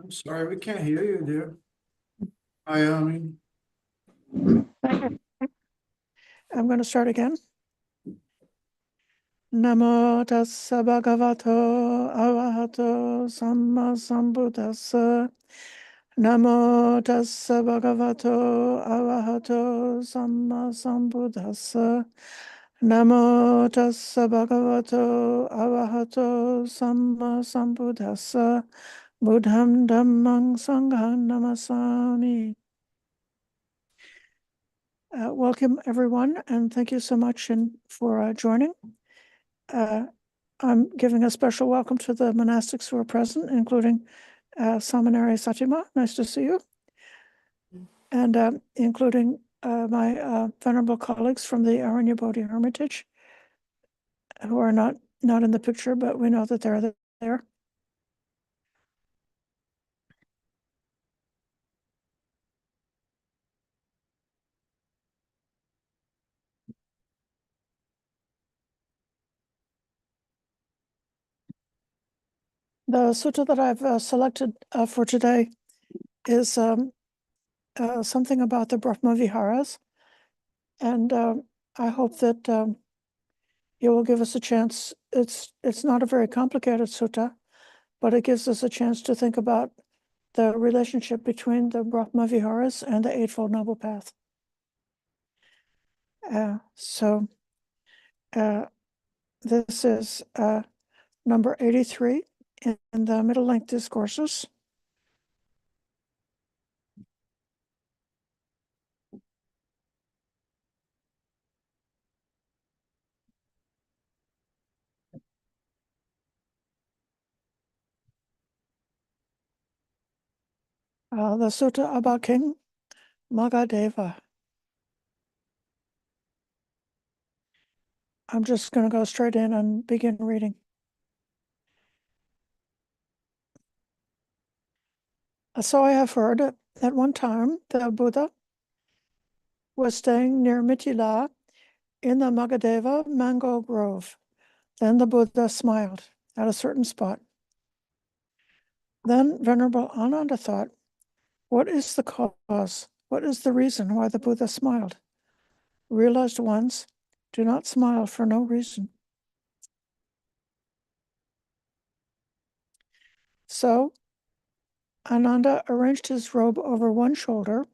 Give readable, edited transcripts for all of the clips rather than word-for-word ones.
I'm sorry, we can't hear you, dear. I I'm going to start again. Namo tassa bhagavato arahato samma sambuddhassa. Namo tassa bhagavato arahato samma sambuddhassa. Namo tassa bhagavato arahato samma sambuddhassa. Buddham dhammang sangham namasami. Welcome, everyone, and thank you so much for joining. I'm giving a special welcome to the monastics who are present, including Samaneri Satima. Nice to see you. And including my venerable colleagues from the Aranya Bodhi Hermitage, who are not in the picture, but we know that they're there. The sutta that I've selected for today is something about the Brahma Viharas, and I hope that you will give us a chance. It's not a very complicated sutta, but it gives us a chance to think about the relationship between the Brahma Viharas and the Eightfold Noble Path. So this is number 83 in the Middle Length Discourses. The sutta about King Maghadeva. I'm just going to go straight in and begin reading. So I have heard that at one time the Buddha was staying near Mithila in the Maghadeva mango grove. Then the Buddha smiled at a certain spot. Then Venerable Ananda thought, what is the cause? What is the reason why the Buddha smiled? Realized ones do not smile for no reason. So Ananda arranged his robe over one shoulder,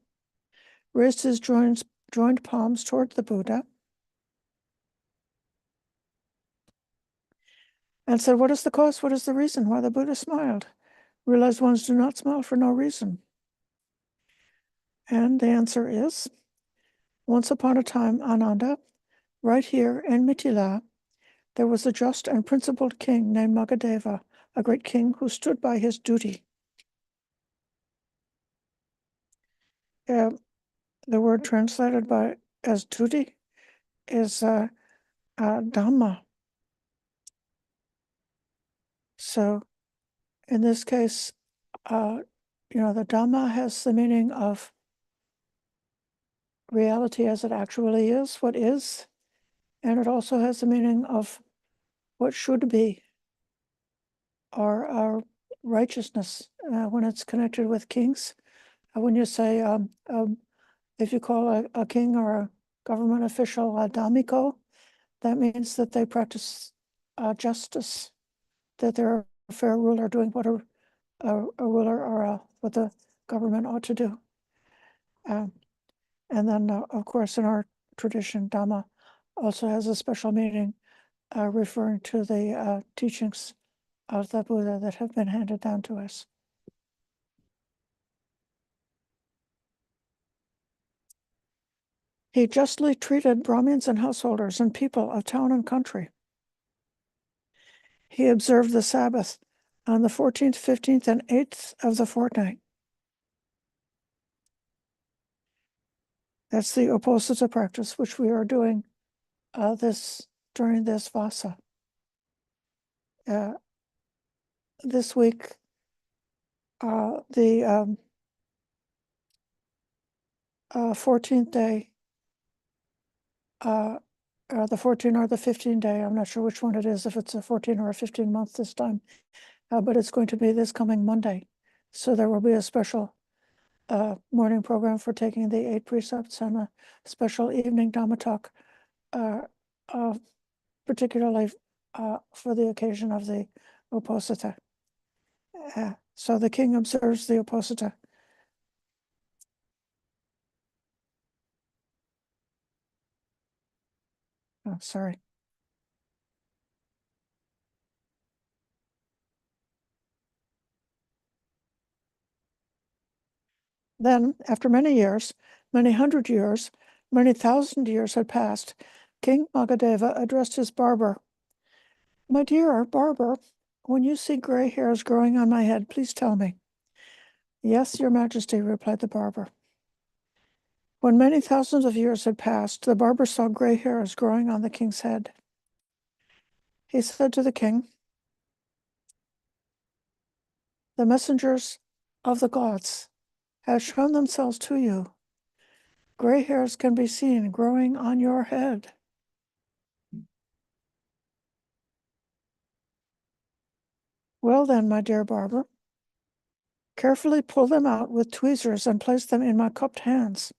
raised his joined palms toward the Buddha, and said, what is the cause? What is the reason why the Buddha smiled? Realized ones do not smile for no reason. And the answer is, once upon a time, Ananda, right here in Mithila, there was a just and principled king named Maghadeva, a great king who stood by his duty. The word translated as duty is Dhamma. So in this case, the Dhamma has the meaning of reality as it actually is, what is, and it also has the meaning of what should be, or righteousness when it's connected with kings. When you say, if you call a king or a government official a dhammiko, that means that they practice justice, that they're a fair ruler doing what a ruler or what the government ought to do. And then, of course, in our tradition, Dhamma also has a special meaning referring to the teachings of the Buddha that have been handed down to us. He justly treated Brahmins and householders and people of town and country. He observed the Sabbath on the 14th, 15th, and 8th of the fortnight. That's the Uposatha practice, which we are doing during this Vasa. This week, the 14th day, the 14 or the 15 day, I'm not sure which one it is, if it's a 14 or a 15 month this time, but it's going to be this coming Monday. So there will be a special morning program for taking the 8 precepts and a special evening Dhamma talk, particularly for the occasion of the Uposatha. So the king observes the Uposatha. Oh, sorry. Then, after many years, many hundred years, many thousand years had passed, King Maghadeva addressed his barber. My dear barber, when you see gray hairs growing on my head, please tell me. Yes, your majesty, replied the barber. When many thousands of years had passed, the barber saw gray hairs growing on the king's head. He said to the king, the messengers of the gods have shown themselves to you. Gray hairs can be seen growing on your head. Well then, my dear barber, carefully pull them out with tweezers and place them in my cupped hands.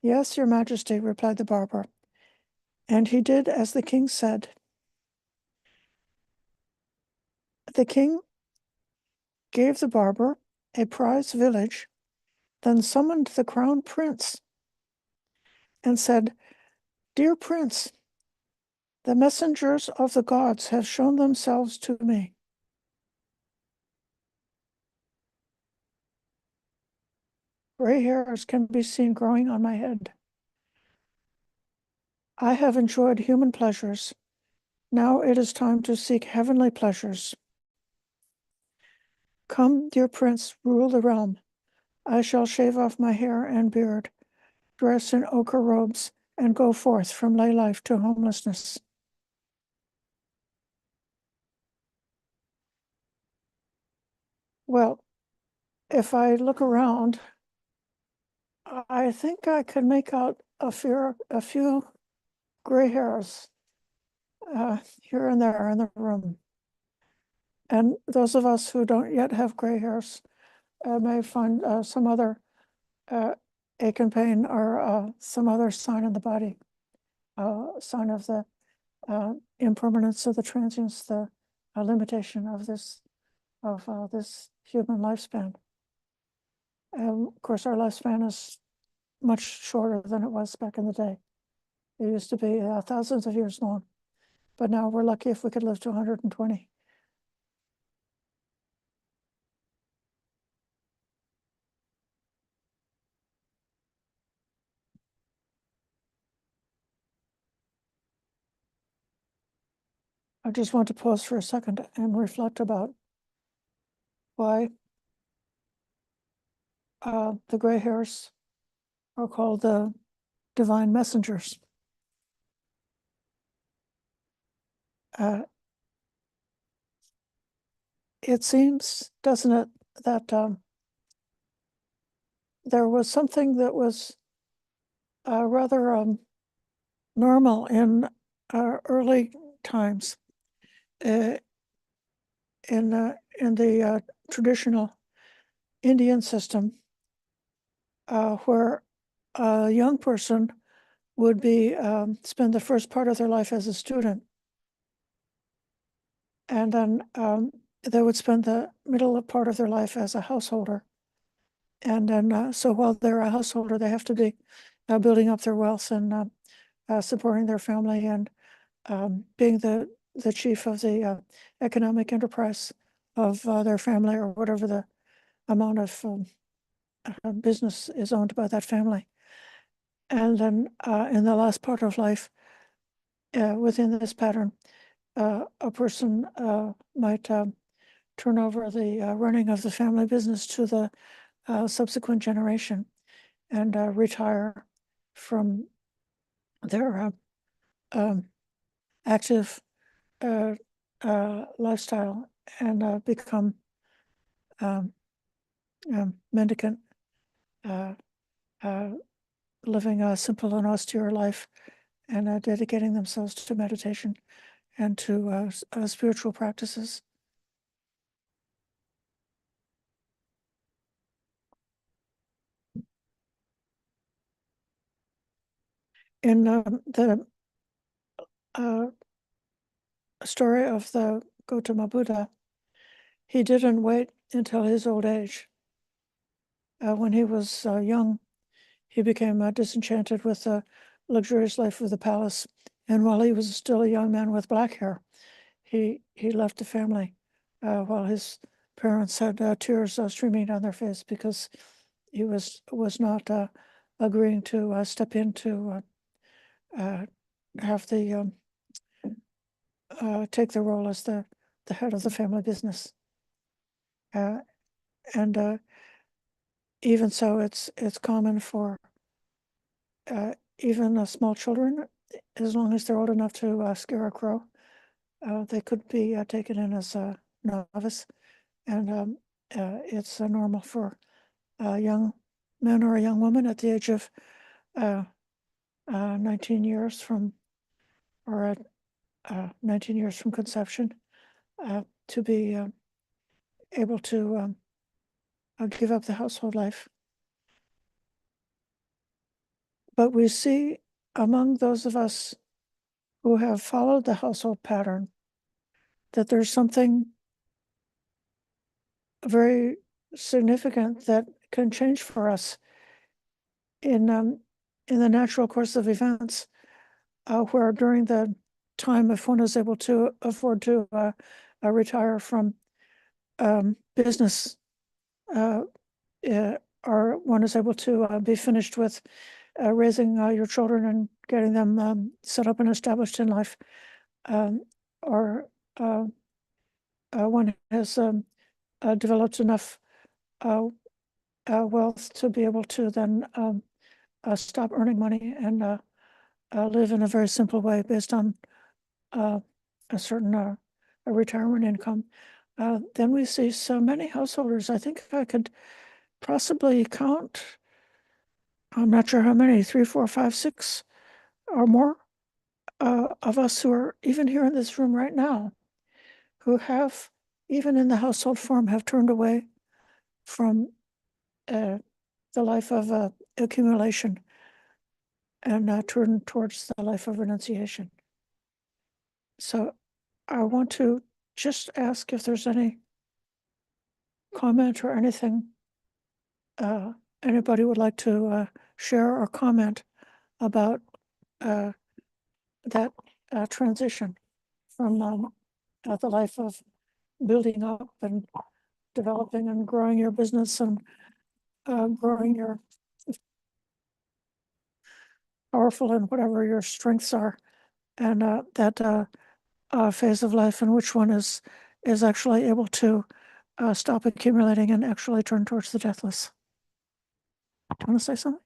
Yes, your majesty, replied the barber. And he did as the king said. The king gave the barber a prize village, then summoned the crown prince and said, Dear prince, the messengers of the gods have shown themselves to me. Gray hairs can be seen growing on my head. I have enjoyed human pleasures. Now it is time to seek heavenly pleasures. Come, dear prince, rule the realm. I shall shave off my hair and beard, dress in ochre robes, and go forth from lay life to homelessness. Well, if I look around, I think I could make out a few gray hairs here and there in the room. And those of us who don't yet have gray hairs may find some other ache and pain or some other sign in the body, sign of the impermanence of the transience, the limitation of this human lifespan. Of course, our lifespan is much shorter than it was back in the day. It used to be thousands of years long, but now we're lucky if we could live to 120. I just want to pause for a second and reflect about why the gray hairs are called the divine messengers. It seems, doesn't it, that there was something that was rather normal in early times in the traditional Indian system, where a young person would be spend the first part of their life as a student, and then they would spend the middle part of their life as a householder. And then, so while they're a householder, they have to be building up their wealth and supporting their family and being the chief of the economic enterprise of their family, or whatever the amount of business is owned by that family. And then in the last part of life, within this pattern, a person might turn over the running of the family business to the subsequent generation and retire from their active lifestyle and become mendicant, living a simple and austere life, and dedicating themselves to meditation and to spiritual practices. in the story of the Gautama Buddha, he didn't wait until his old age. When he was young, he became disenchanted with the luxurious life of the palace. And while he was still a young man with black hair, he left the family while his parents had tears streaming down their face because he was not agreeing to step in to have the take the role as the head of the family business. And even so, it's common for even small children, as long as they're old enough to scare a crow, they could be taken in as a novice. And it's normal for a young man or a young woman at the age of 19 years from, or at 19 years from conception, to be able to give up the household life. But we see among those of us who have followed the household pattern that there's something very significant that can change for us in the natural course of events, where during the time, if one is able to afford to retire from business, or one is able to be finished with raising your children and getting them set up and established in life, or one has developed enough wealth to be able to then stop earning money and live in a very simple way based on a certain a retirement income. Then we see so many householders. I think I could possibly count, I'm not sure how many, 3, 4, 5, 6 or more of us who are even here in this room right now, who have, even in the household form, have turned away from the life of accumulation and turned towards the life of renunciation. So I want to just ask if there's any comment or anything anybody would like to share or comment about that transition from the life of building up and developing and growing your business and growing your powerful and whatever your strengths are, and that phase of life in which one is actually able to stop accumulating and actually turn towards the deathless. Want to say something?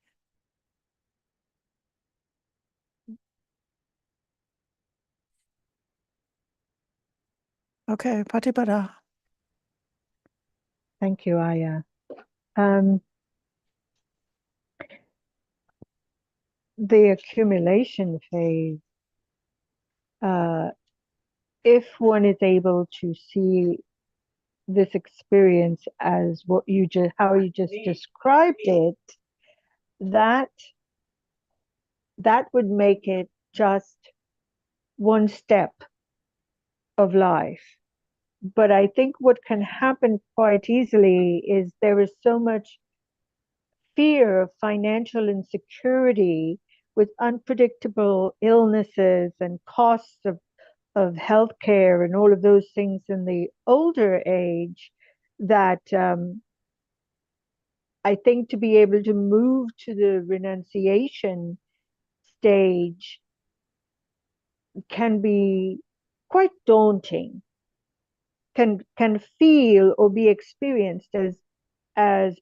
Okay, Patipada. Thank you, Ayya. The accumulation phase, if one is able to see this experience as how you just described it, that would make it just one step of life. But I think what can happen quite easily is there is so much fear of financial insecurity with unpredictable illnesses and costs of healthcare and all of those things in the older age, that I think to be able to move to the renunciation stage can be quite daunting, can feel or be experienced as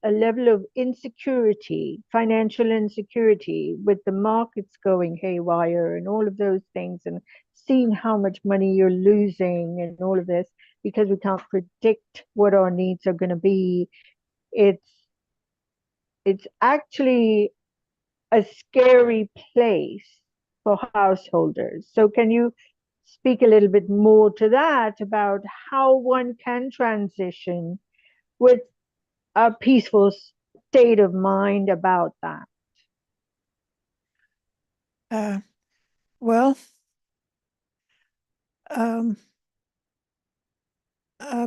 a level of insecurity, financial insecurity, with the markets going haywire and all of those things, and seeing how much money you're losing and all of this, because we can't predict what our needs are going to be. It's actually a scary place for householders. So can you speak a little bit more to that, about how one can transition with a peaceful state of mind about that? Well,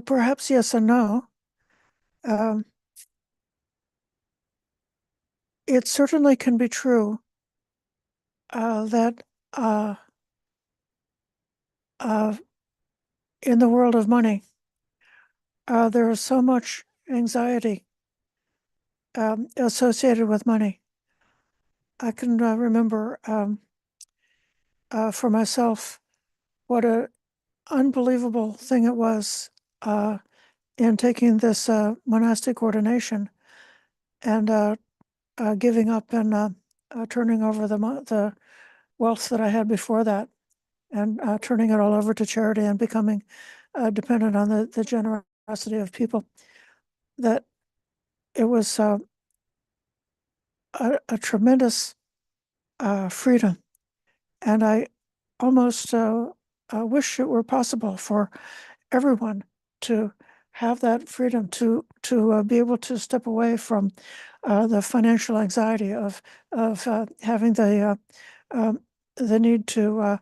perhaps yes and no. Um, it certainly can be true that in the world of money, there is so much anxiety associated with money. I can remember for myself what an unbelievable thing it was in taking this monastic ordination and giving up and turning over the wealth that I had before that and turning it all over to charity and becoming dependent on the generosity of people. That it was a tremendous freedom. And I almost wish it were possible for everyone to have that freedom to be able to step away from the financial anxiety of having the need to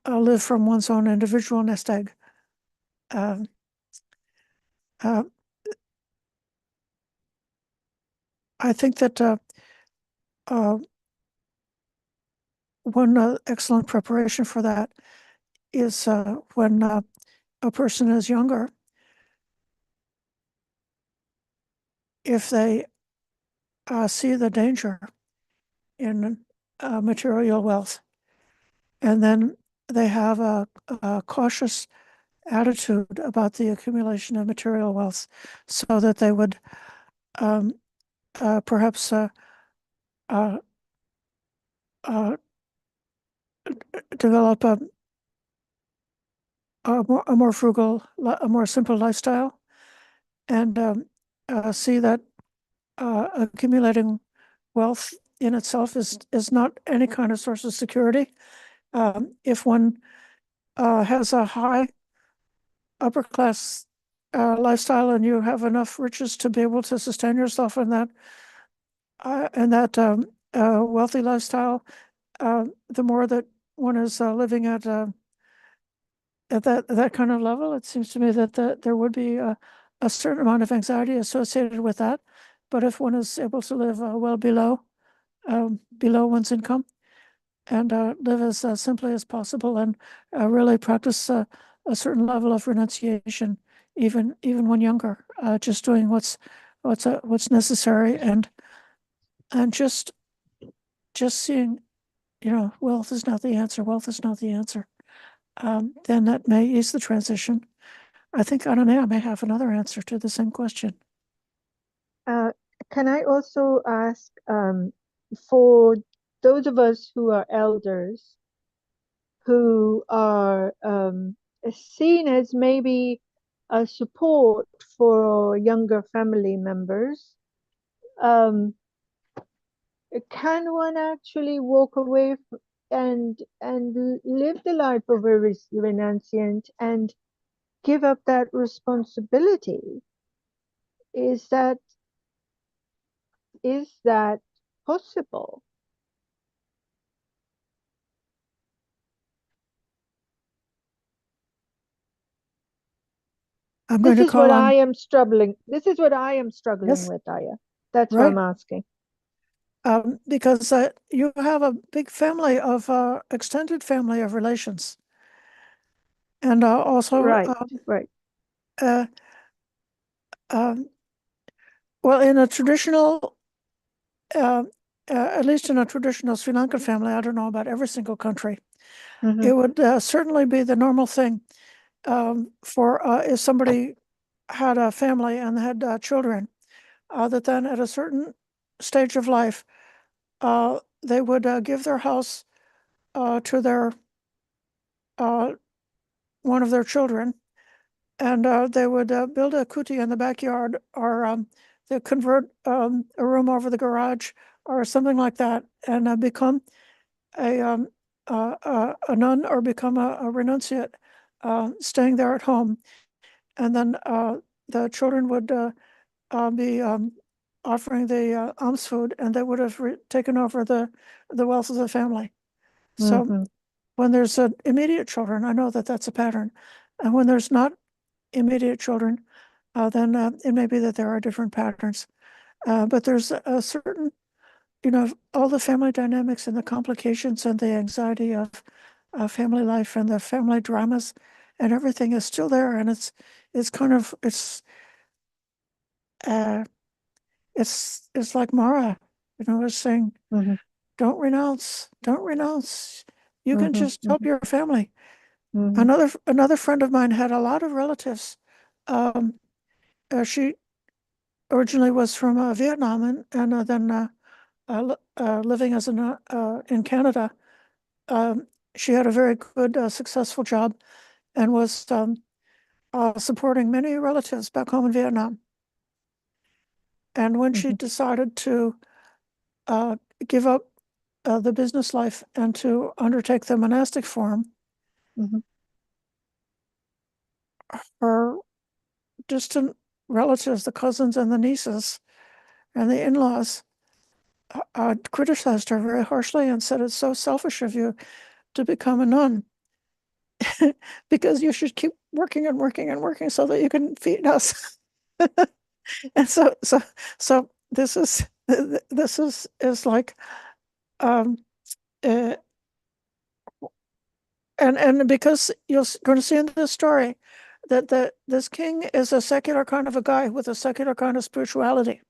live from one's own individual nest egg. Um, uh, I think that one excellent preparation for that is when a person is younger, if they see the danger in material wealth, and then they have a cautious attitude about the accumulation of material wealth, so that they would perhaps uh, uh, develop a more frugal, a more simple lifestyle, and see that accumulating wealth in itself is not any kind of source of security. If one has a high upper class lifestyle and you have enough riches to be able to sustain yourself in that wealthy lifestyle, the more that one is living at that kind of level, it seems to me that there would be a certain amount of anxiety associated with that. But if one is able to live well below one's income and live as simply as possible and really practice a certain level of renunciation, even when younger, just doing what's necessary and just seeing, wealth is not the answer. Wealth is not the answer. Then that may ease the transition. I think Ananya may have another answer to the same question. Can I also ask, for those of us who are elders, who are seen as maybe a support for younger family members, can one actually walk away and live the life of a renunciant and give up that responsibility? Is that possible? I'm going This to is what call on, I am struggling. This is what I am struggling yes, with, Ayya. That's what right? I'm asking. Because you have a big family of extended family of relations, and also, Right, right. uh, um, well, in a traditional, uh, at least in a traditional Sri Lankan family, I don't know about every single country, Mm-hmm. it would certainly be the normal thing for if somebody had a family and had children, that then at a certain stage of life, they would give their house to their one of their children, and they would build a kuti in the backyard, or they convert a room over the garage, or something like that, and become a nun or become a renunciate, staying there at home, and then the children would be offering the alms food, and they would have taken over the wealth of the family. So Mhm. when there's immediate children, I know that that's a pattern. And when there's not immediate children, then it may be that there are different patterns. But there's a certain, all the family dynamics and the complications and the anxiety of family life and the family dramas and everything is still there. And it's like Mara, was saying, Mhm. don't renounce. You can Mhm. just help your family. Mhm. Another friend of mine had a lot of relatives. She originally was from Vietnam and then living as in Canada. She had a very good, successful job and was supporting many relatives back home in Vietnam. And when she Mhm. decided to give up the business life and to undertake the monastic form, Mhm. her distant relatives, the cousins and the nieces and the in-laws, criticized her very harshly and said, it's so selfish of you to become a nun because you should keep working and working and working so that you can feed us. And so this is like um uh, and because you're going to see in this story that this king is a secular kind of a guy with a secular kind of spirituality.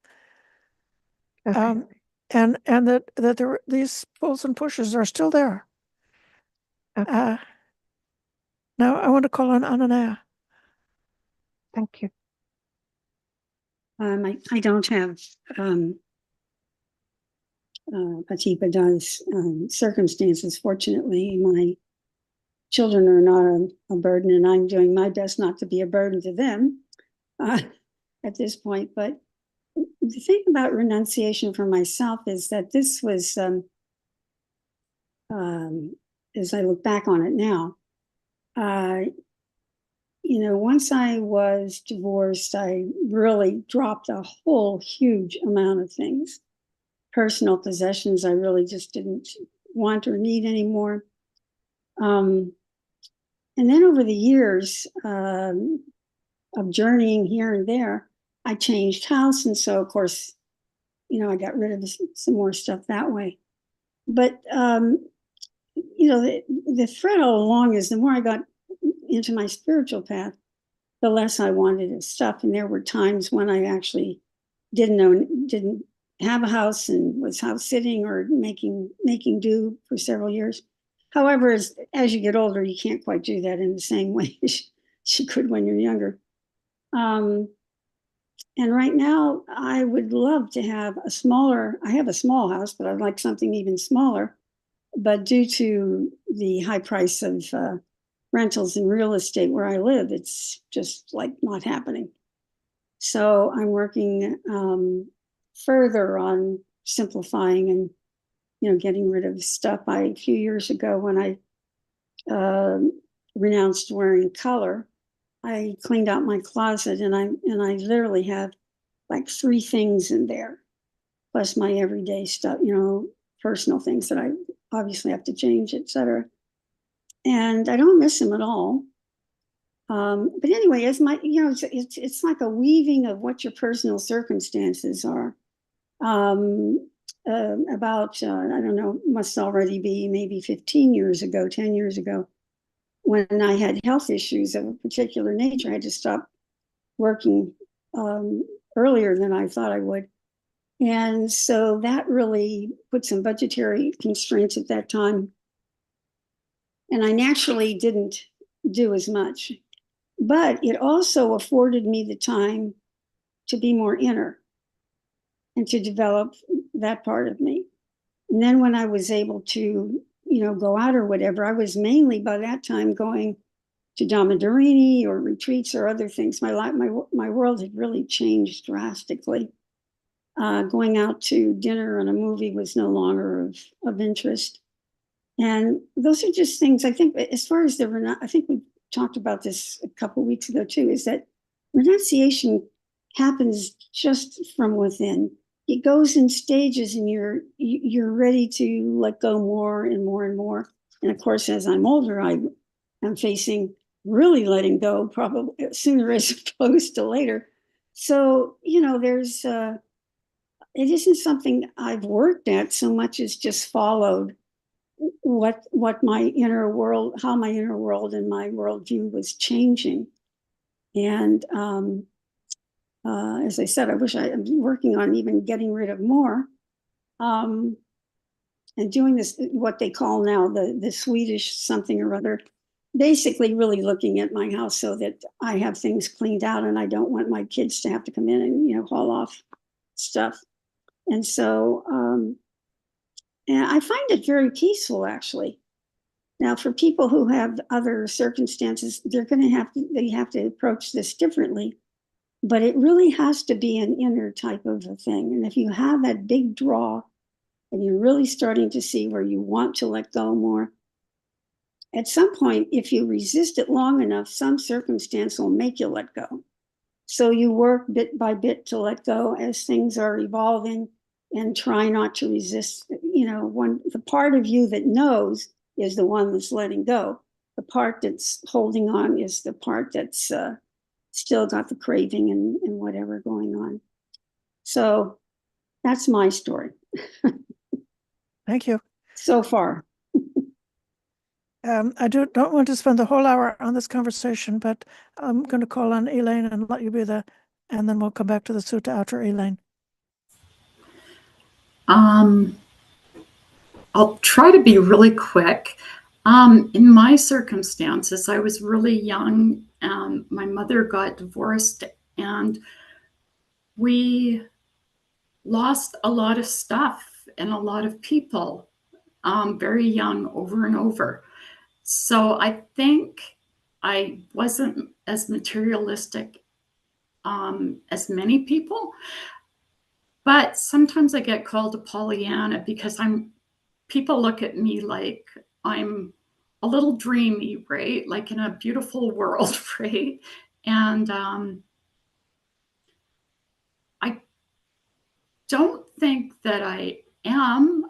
Okay. And that these pulls and pushes are still there. Okay. Now I want to call on Ananaya. Thank you. I don't have Atipa's circumstances. Fortunately, my children are not a burden, and I'm doing my best not to be a burden to them at this point. But the thing about renunciation for myself is that this was, as I look back on it now, once I was divorced, I really dropped a whole huge amount of things. Personal possessions I really just didn't want or need anymore. And then over the years of journeying here and there, I changed house. And so, of course, I got rid of some more stuff that way. But, the thread all along is the more I got into my spiritual path, the less I wanted his stuff. And there were times when I actually didn't have a house and was house sitting or making do for several years. However, as you get older, you can't quite do that in the same way as you could when you're younger. And right now, I would love to have I have a small house, but I'd like something even smaller. But due to the high price of rentals and real estate where I live, it's just like not happening. So I'm working further on simplifying and getting rid of stuff. A few years ago when I renounced wearing color, I cleaned out my closet and I literally have like 3 things in there, plus my everyday stuff, personal things that I obviously have to change, etc. And I don't miss them at all. But anyway, it's like a weaving of what your personal circumstances are. About, I don't know, must already be maybe 15 years ago, 10 years ago, when I had health issues of a particular nature. I had to stop working earlier than I thought I would. And so that really put some budgetary constraints at that time. And I naturally didn't do as much. But it also afforded me the time to be more inner and to develop that part of me. And then when I was able to, go out or whatever, I was mainly by that time going to Dhamma or retreats or other things. My world had really changed drastically. Going out to dinner and a movie was no longer of interest. And those are just things I think, as far as I think we talked about this a couple of weeks ago too, is that renunciation happens just from within. it goes in stages, and you're ready to let go more and more and more. And of course, as I'm older, I'm facing really letting go probably sooner as opposed to later. So, there's it isn't something I've worked at so much as just followed what my inner world, how my inner world and my worldview was changing. And as I said, I wish I'm working on even getting rid of more. And doing this, what they call now the Swedish something or other, basically really looking at my house so that I have things cleaned out, and I don't want my kids to have to come in and, haul off stuff. And so, and I find it very peaceful, actually. Now, for people who have other circumstances, they have to approach this differently. But it really has to be an inner type of a thing. And if you have that big draw and you're really starting to see where you want to let go more, at some point, if you resist it long enough, some circumstance will make you let go. So you work bit by bit to let go as things are evolving, and try not to resist. The part of you that knows is the one that's letting go. The part that's holding on is the part that's still got the craving and whatever going on. So that's my story. Thank you. So far. I don't want to spend the whole hour on this conversation, but I'm going to call on Elaine and let you be and then we'll come back to the sutta after Elaine. I'll try to be really quick. In my circumstances, I was really young and my mother got divorced, and we lost a lot of stuff and a lot of people very young, over and over. So I think I wasn't as materialistic as many people, but sometimes I get called a Pollyanna because people look at me like I'm a little dreamy, right? Like in a beautiful world, right? And I don't think that I am.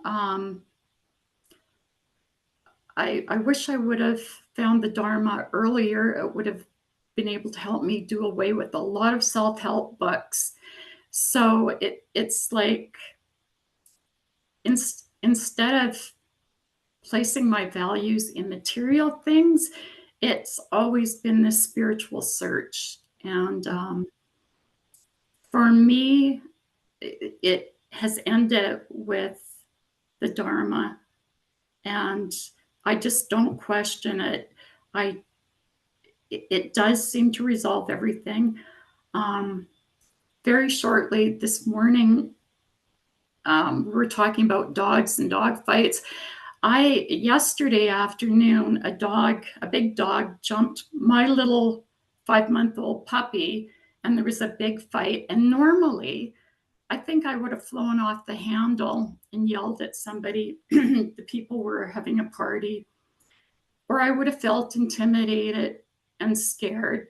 I wish I would have found the Dharma earlier. It would have been able to help me do away with a lot of self-help books. So it's like instead of placing my values in material things, it's always been this spiritual search. And for me, it has ended with the Dharma, and I just don't question it. It does seem to resolve everything. Very shortly this morning, we were talking about dogs and dog fights. Yesterday afternoon, a big dog jumped my little 5-month-old puppy, and there was a big fight. And normally, I think I would have flown off the handle and yelled at somebody. The people were having a party, or I would have felt intimidated and scared.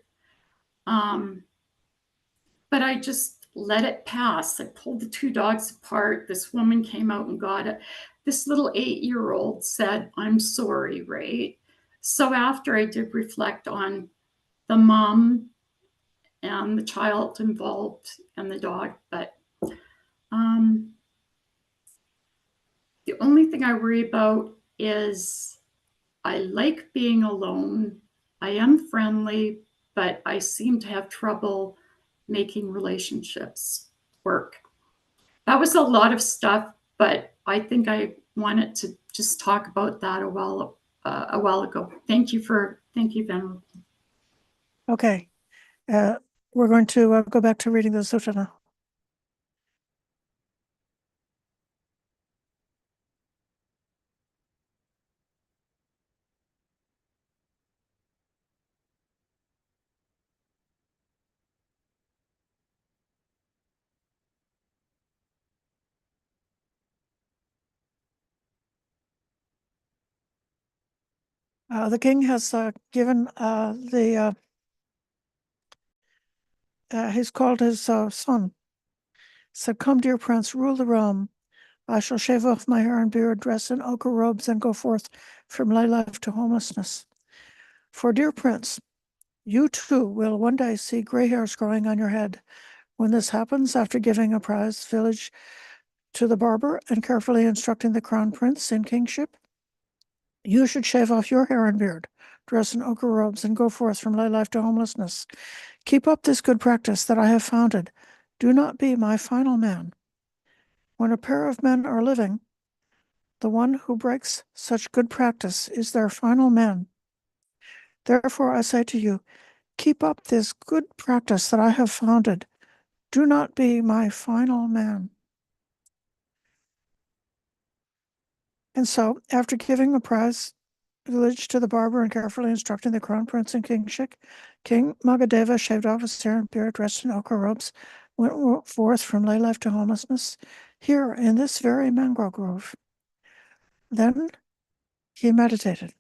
But I just let it pass. I pulled the two dogs apart. This woman came out and got it. This little 8-year-old said, "I'm sorry," right? So after I did reflect on the mom and the child involved and the dog, but the only thing I worry about is I like being alone. I am friendly, but I seem to have trouble making relationships work. That was a lot of stuff, but I think I wanted to just talk about that a while ago. Thank you, Venerable. Okay. We're going to go back to reading the sutta now. The king has given he's called his son said, "Come, dear prince, rule the realm. I shall shave off my hair and beard, dress in ochre robes, and go forth from lay life to homelessness. For, dear prince, you too will one day see gray hairs growing on your head. When this happens, after giving a prize village to the barber and carefully instructing the crown prince in kingship, you should shave off your hair and beard, dress in ochre robes, and go forth from lay life to homelessness. Keep up this good practice that I have founded. Do not be my final man. When a pair of men are living, the one who breaks such good practice is their final man. Therefore, I say to you, keep up this good practice that I have founded. Do not be my final man." And so, after giving the prize village to the barber and carefully instructing the crown prince in kingship, King Maghadeva shaved off his hair and beard, dressed in ochre robes, went forth from lay life to homelessness, here in this very mangrove grove. Then he meditated.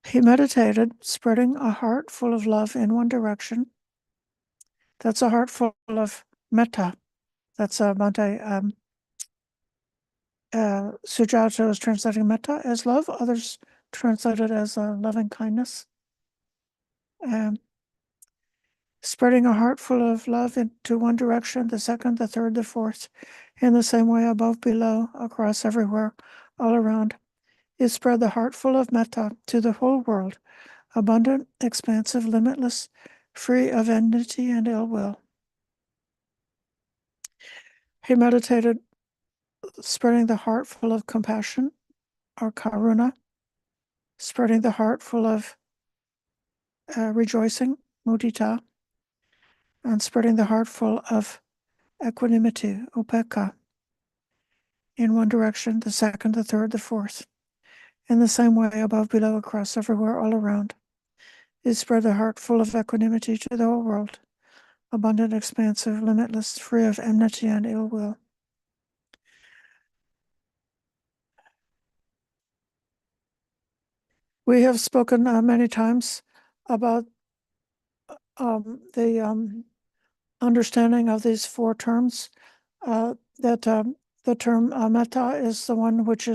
He meditated, spreading a heart full of love in one direction. That's a heart full of metta. That's Bhante Sujata is translating metta as love. Others translate it as loving kindness. Spreading a heart full of love into one direction, the second, the third, the fourth, in the same way above, below, across, everywhere, all around. It spread the heart full of metta to the whole world, abundant, expansive, limitless, free of enmity and ill will. He meditated, spreading the heart full of compassion, or karuna, spreading the heart full of rejoicing, mudita, and spreading the heart full of equanimity, upekkha, in one direction, the second, the third, the fourth. In the same way, above, below, across, everywhere, all around. He spread the heart full of equanimity to the whole world, abundant, expansive, limitless, free of enmity and ill will. We have spoken many times about the understanding of these four terms, that the term metta is the one which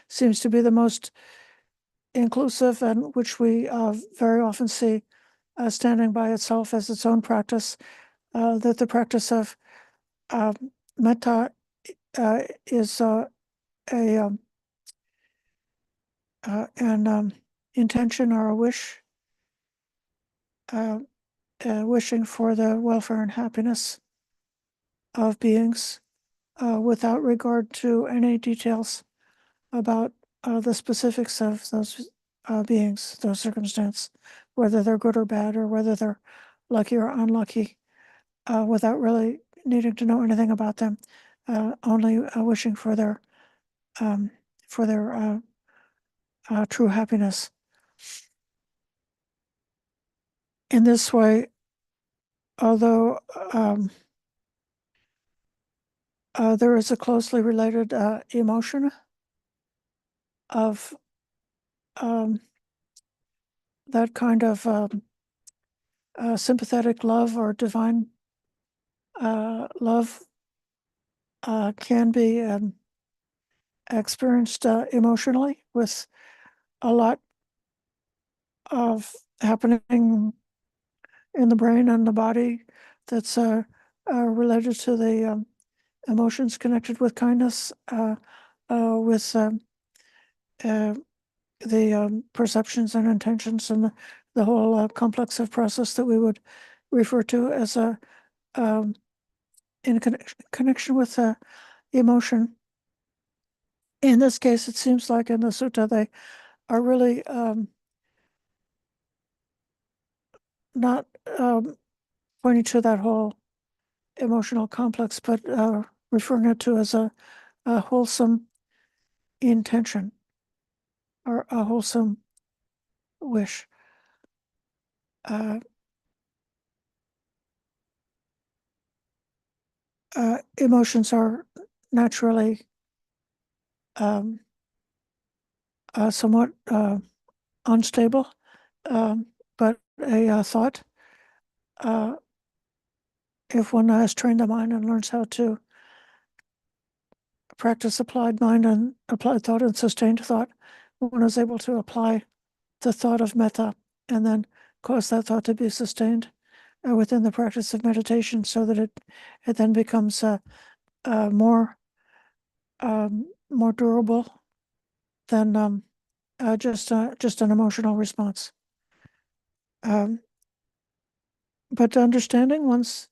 seems to be the most inclusive and which we very often see standing by itself as its own practice, that the practice of metta is an intention or a wish, wishing for the welfare and happiness of beings without regard to any details about the specifics of those beings, those circumstances, whether they're good or bad, or whether they're lucky or unlucky, without really needing to know anything about them, only wishing for their true happiness. In this way, although there is a closely related emotion of that kind of sympathetic love or divine love can be experienced emotionally, with a lot of happening in the brain and the body that's related to the emotions connected with kindness, with the perceptions and intentions, and the whole complex of process that we would refer to as in connection with emotion. In this case, it seems like in the sutta they are really not pointing to that whole emotional complex, but referring it to as a wholesome intention or a wholesome wish. Emotions are naturally somewhat unstable, but a thought if one has trained the mind and learns how to practice applied mind and applied thought and sustained thought, one is able to apply the thought of metta and then cause that thought to be sustained within the practice of meditation, so that it then becomes more durable than just an emotional response. But understanding one's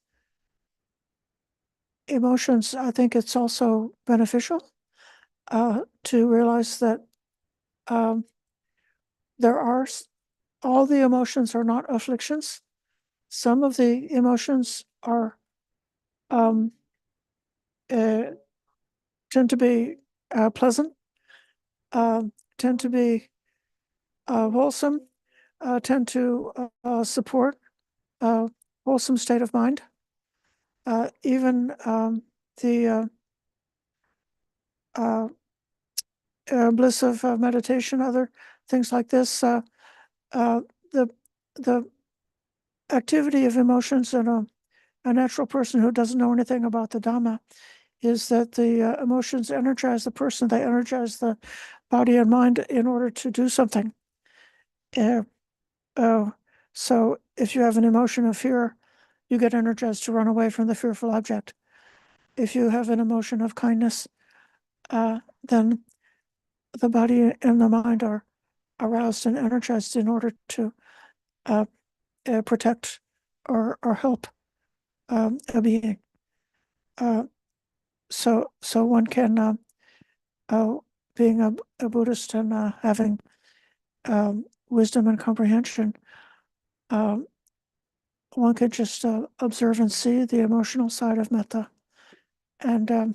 emotions, I think it's also beneficial to realize that there are all the emotions are not afflictions. Some of the emotions are tend to be pleasant, tend to be wholesome, tend to support a wholesome state of mind. Even the bliss of meditation, other things like this, the activity of emotions in a natural person who doesn't know anything about the Dhamma is that the emotions energize the person, they energize the body and mind in order to do something. So if you have an emotion of fear, you get energized to run away from the fearful object. If you have an emotion of kindness, then the body and the mind are aroused and energized in order to protect or help a being. So one can, being a Buddhist and having wisdom and comprehension, one can just observe and see the emotional side of metta and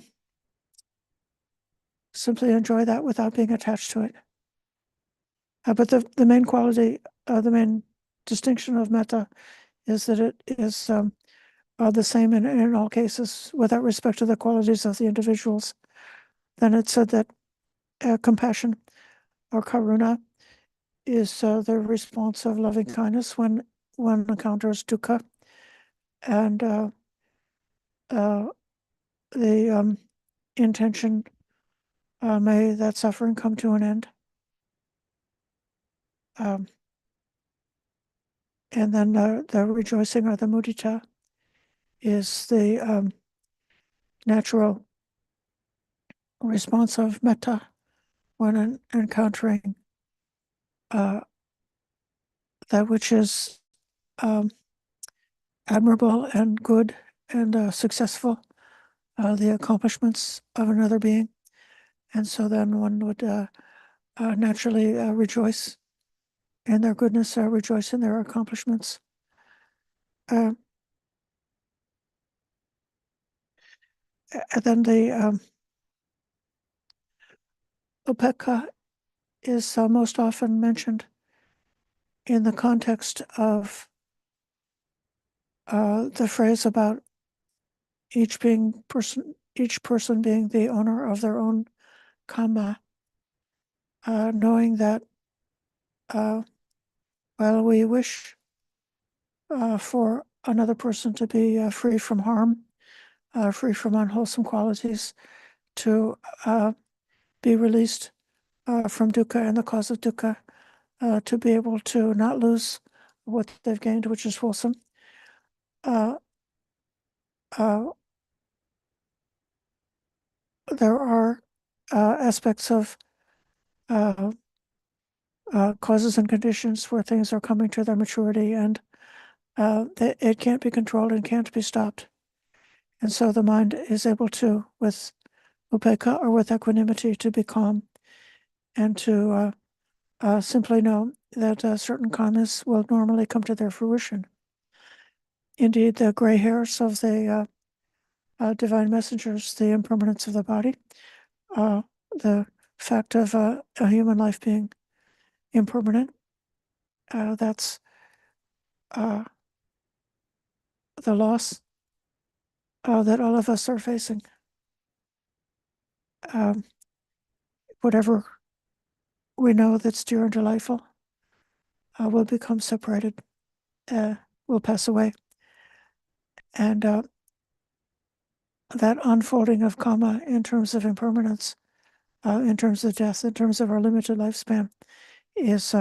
simply enjoy that without being attached to it. But the main quality, the main distinction of metta is that it is the same in all cases without respect to the qualities of the individuals. Then it's said that compassion or karuna is the response of loving kindness when one encounters dukkha, and the intention, may that suffering come to an end. And then the rejoicing or the mudita is the natural response of metta when encountering that which is admirable and good and successful, the accomplishments of another being. And so then one would naturally rejoice in their goodness, rejoice in their accomplishments. And then the upekkha is most often mentioned in the context of the phrase about each person being the owner of their own karma, knowing that while we wish for another person to be free from harm, free from unwholesome qualities, to be released from dukkha and the cause of dukkha, to be able to not lose what they've gained, which is wholesome. There are aspects of causes and conditions where things are coming to their maturity, and it can't be controlled and can't be stopped. And so the mind is able to, with upekkha or with equanimity, to be calm and to simply know that certain karmas will normally come to their fruition. Indeed, the gray hairs of the divine messengers, the impermanence of the body, the fact of a human life being impermanent, that's the loss that all of us are facing. Whatever we know that's dear and delightful will become separated, will pass away. And that unfolding of karma in terms of impermanence, in terms of death, in terms of our limited lifespan, is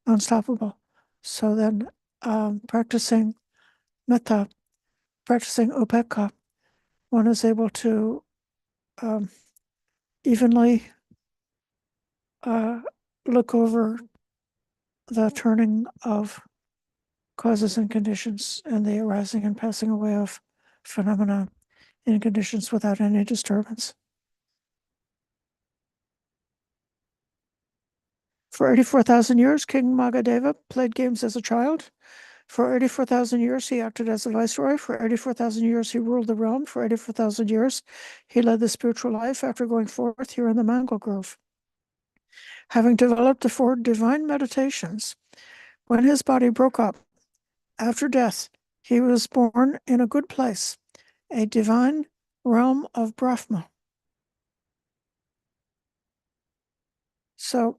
unstoppable. So then practicing metta, practicing upekkha, one is able to evenly look over the turning of causes and conditions and the arising and passing away of phenomena in conditions without any disturbance. For 84,000 years, King Maghadeva played games as a child. For 84,000 years, he acted as a viceroy. For 84,000 years, he ruled the realm. For 84,000 years, he led the spiritual life after going forth here in the mango grove. Having developed the four divine meditations, when his body broke up after death, he was born in a good place, a divine realm of Brahma. So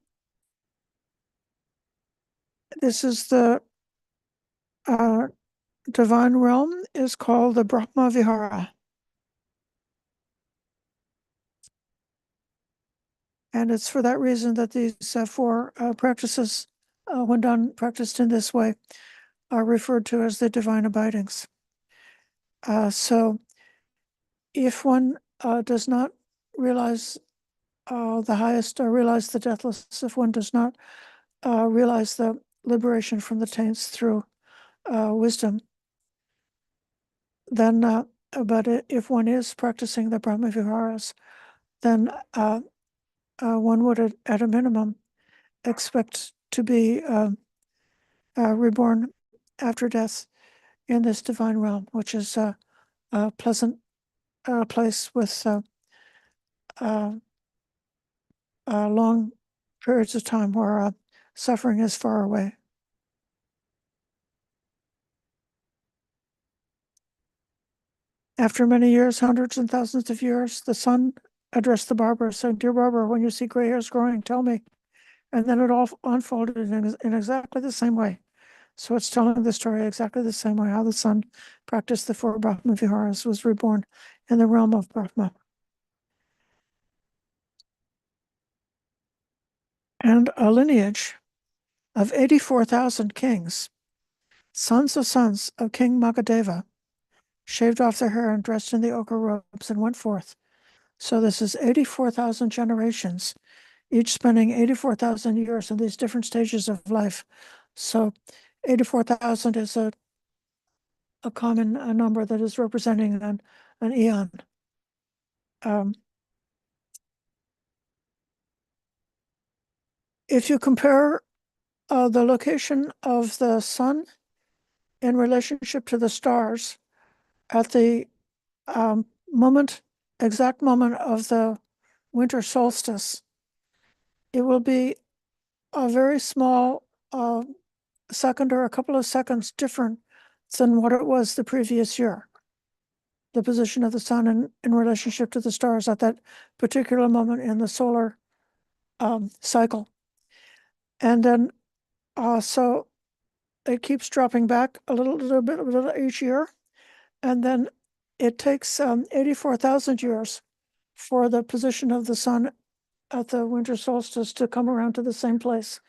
this is the divine realm is called the Brahma Vihara. And it's for that reason that these four practices, when practiced in this way, are referred to as the divine abidings. So if one does not realize the highest, or realize the deathless, if one does not realize the liberation from the taints through wisdom, then, but if one is practicing the Brahma Viharas, then one would, at a minimum, expect to be reborn after death in this divine realm, which is a pleasant place with long periods of time where suffering is far away. After many years, hundreds and thousands of years, the sun addressed the barber, saying, "Dear barber, when you see gray hairs growing, tell me." And then it all unfolded in exactly the same way. So it's telling the story exactly the same way, how the sun practiced the four Brahma Viharas, was reborn in the realm of Brahma. And a lineage of 84,000 kings, sons of King Maghadeva, shaved off their hair and dressed in the ochre robes and went forth. So this is 84,000 generations, each spending 84,000 years in these different stages of life. So 84,000 is a common number that is representing an eon. If you compare the location of the sun in relationship to the stars at the exact moment of the winter solstice, it will be a very small second or a couple of seconds different than what it was the previous year. The position of the sun in relationship to the stars at that particular moment in the solar cycle. And then so it keeps dropping back a little bit each year. And then it takes 84,000 years for the position of the sun at the winter solstice to come around to the same place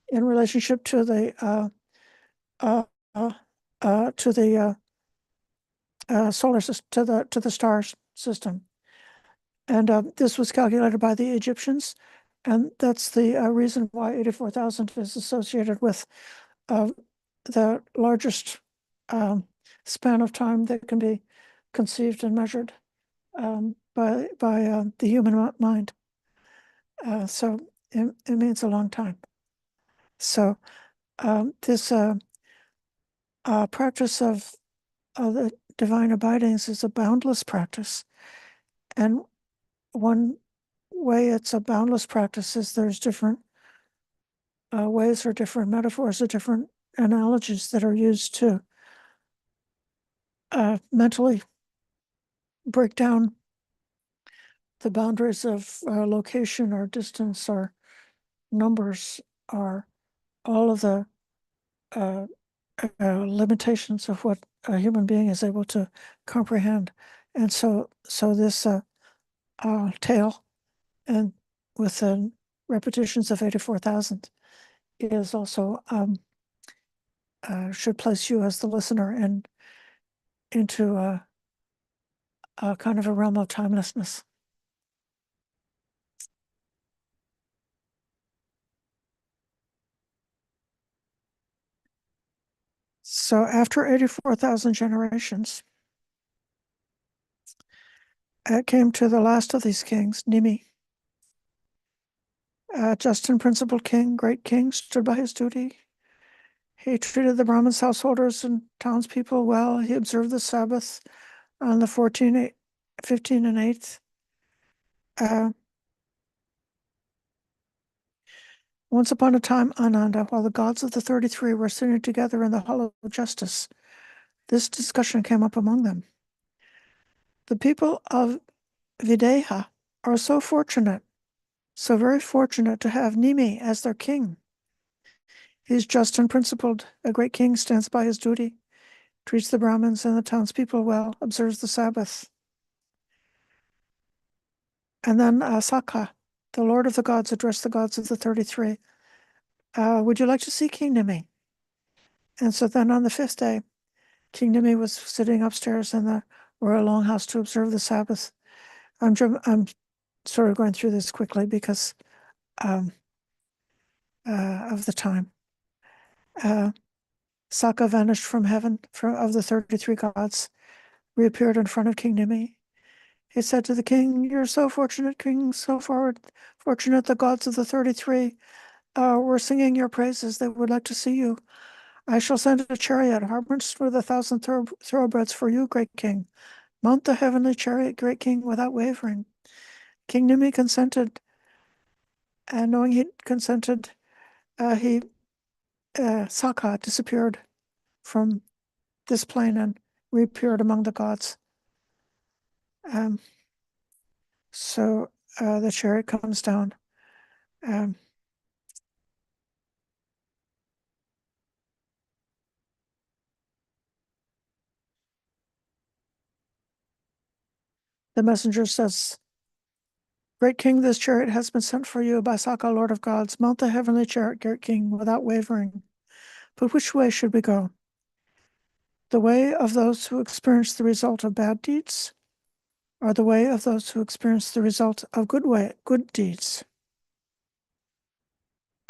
in relationship to the solar system, to the star system. And this was calculated by the Egyptians, and that's the reason why 84,000 is associated with the largest span of time that can be conceived and measured by the human mind. So it means a long time. So this practice of the divine abidings is a boundless practice. And one way it's a boundless practice is there's different ways or different metaphors or different analogies that are used to mentally break down the boundaries of location or distance or numbers, or all of the limitations of what a human being is able to comprehend. And so this tale, and with repetitions of 84,000, is also should place you as the listener and into a kind of a realm of timelessness. So after 84,000 generations, it came to the last of these kings, Nimi. Just and principled king, great king, stood by his duty. He treated the Brahmins, householders, and townspeople well. He observed the Sabbath on the 14th, 15th, and 8th. Once upon a time, Ananda, while the gods of the 33 were sitting together in the hall of justice, this discussion came up among them. The people of Videha are so fortunate, so very fortunate to have Nimi as their king. He is just and principled. A great king stands by his duty, treats the Brahmins and the townspeople well, observes the Sabbath. And then Sakha, the Lord of the gods, addressed the gods of the 33. Would you like to see King Nimi? And so then on the 5th day, King Nimi was sitting upstairs in the royal longhouse to observe the Sabbath. I'm sort of going through this quickly because of the time. Sakha vanished from heaven of the 33 gods, reappeared in front of King Nimi. He said to the king, "You're so fortunate, king, so fortunate. The gods of the 33 were singing your praises. They would like to see you. I shall send a chariot harnessed with 1,000 thoroughbreds for you, great king. Mount the heavenly chariot, great king, without wavering." King Nimi consented, and knowing he consented, Sakha disappeared from this plane and reappeared among the gods. So the chariot comes down. The messenger says, "Great king, this chariot has been sent for you by Sakha, Lord of gods. Mount the heavenly chariot, great king, without wavering. But which way should we go? The way of those who experience the result of bad deeds, or the way of those who experience the result of good deeds?"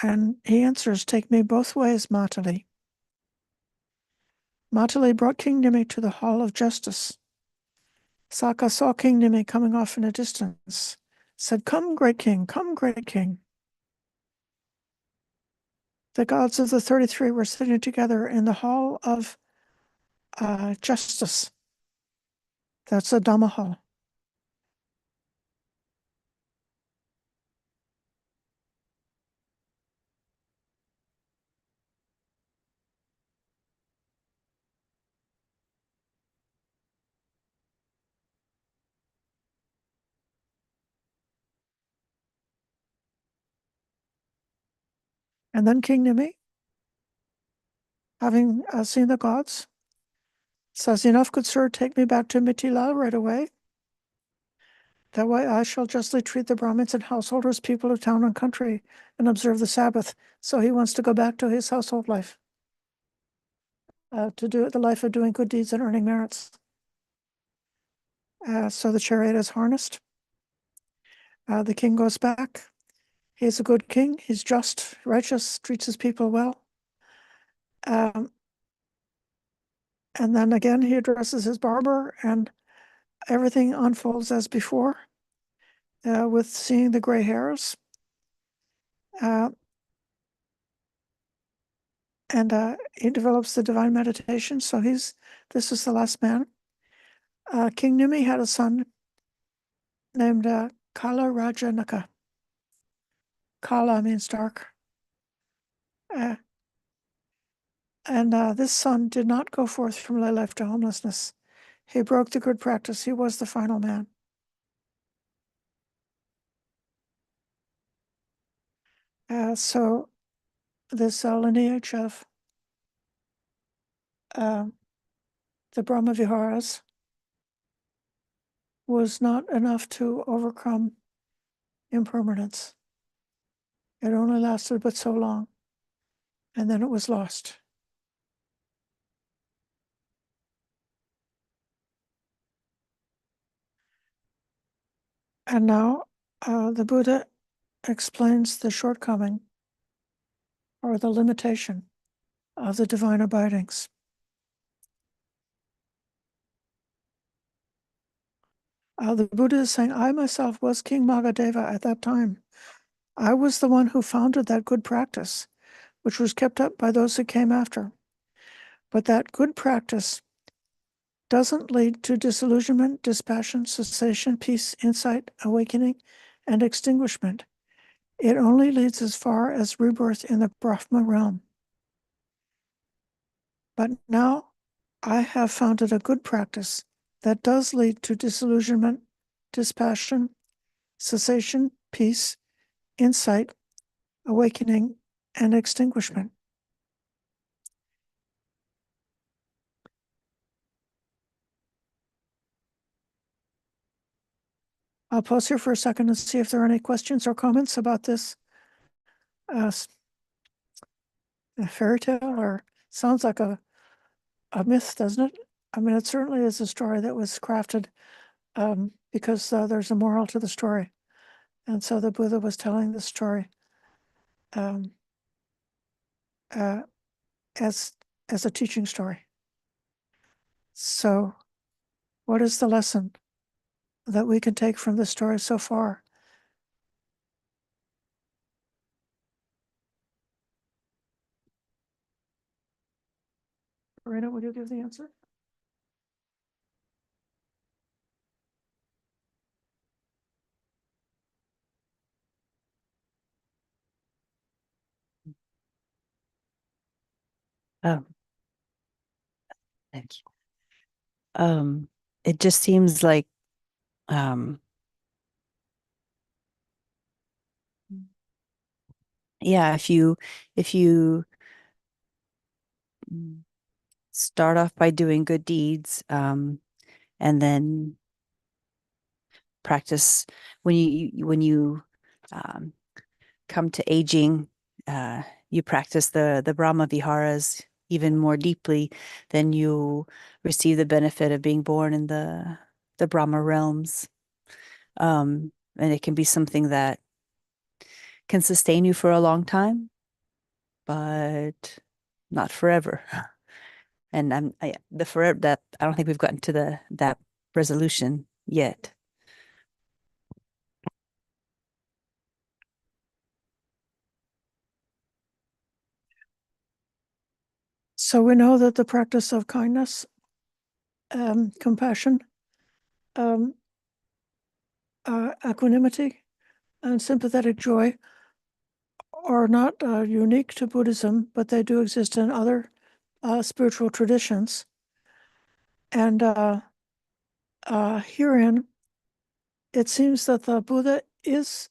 And he answers, "Take me both ways, Matali." Matali brought King Nimi to the hall of justice. Sakha saw King Nimi coming off in a distance, said, "Come, great king, come, great king." The gods of the 33 were sitting together in the hall of justice. That's a Dhamma hall. And then King Nimi, having seen the gods, says, "Enough, good sir, take me back to Mithila right away. That way I shall justly treat the Brahmins and householders, people of town and country, and observe the Sabbath." So he wants to go back to his household life, to do the life of doing good deeds and earning merits. So the chariot is harnessed. The king goes back. He's a good king. He's just, righteous, treats his people well. And then again, he addresses his barber, and everything unfolds as before, with seeing the gray hairs. And he develops the divine meditation. So this is the last man. King Nimi had a son named Kala Rajanaka. Kala means dark. And this son did not go forth from lay life to homelessness. He broke the good practice. He was the final man. So this lineage of the Brahma Viharas was not enough to overcome impermanence. It only lasted but so long, and then it was lost. And now the Buddha explains the shortcoming or the limitation of the divine abidings. The Buddha is saying, I myself was King Maghadeva at that time. I was the one who founded that good practice, which was kept up by those who came after. But that good practice doesn't lead to disillusionment, dispassion, cessation, peace, insight, awakening, and extinguishment. It only leads as far as rebirth in the Brahma realm. But now I have founded a good practice that does lead to disillusionment, dispassion, cessation, peace, insight, awakening, and extinguishment. I'll pause here for a second and see if there are any questions or comments about this fairy tale, or sounds like a myth, doesn't it? I mean, it certainly is a story that was crafted because there's a moral to the story. And so the Buddha was telling the story as a teaching story. So what is the lesson that we can take from the story so far? Marina, would you give the answer? Oh, thank you. It just seems like yeah, if you start off by doing good deeds, and then practice when you come to aging, you practice the Brahma Viharas even more deeply, then you receive the benefit of being born in the Brahma realms. And it can be something that can sustain you for a long time, but not forever. And the forever, that I don't think we've gotten to that resolution yet. So we know that the practice of kindness, compassion, equanimity, and sympathetic joy are not unique to Buddhism, but they do exist in other spiritual traditions. And herein, it seems that the Buddha is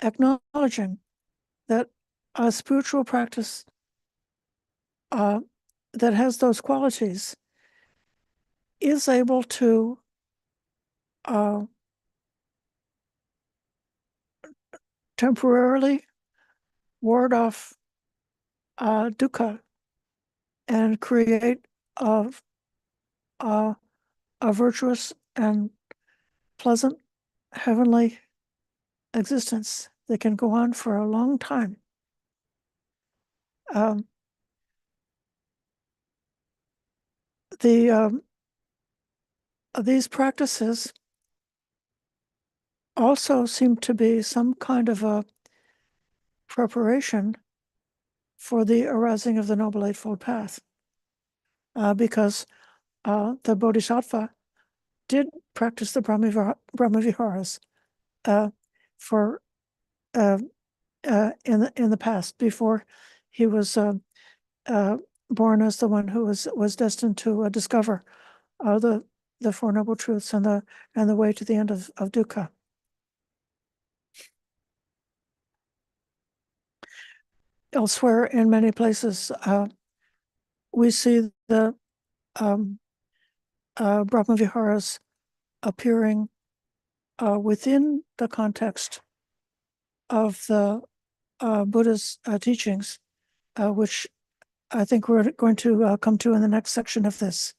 acknowledging that a spiritual practice that has those qualities is able to temporarily ward off dukkha and create a virtuous and pleasant heavenly existence that can go on for a long time. These practices also seem to be some kind of a preparation for the arising of the Noble Eightfold Path, because the Bodhisattva did practice the Brahma Viharas for in the past, before he was born as the one who was destined to discover the Four Noble Truths and the way to the end of dukkha. Elsewhere, in many places, we see the Brahmaviharas appearing within the context of the Buddha's teachings, which I think we're going to come to in the next section of this.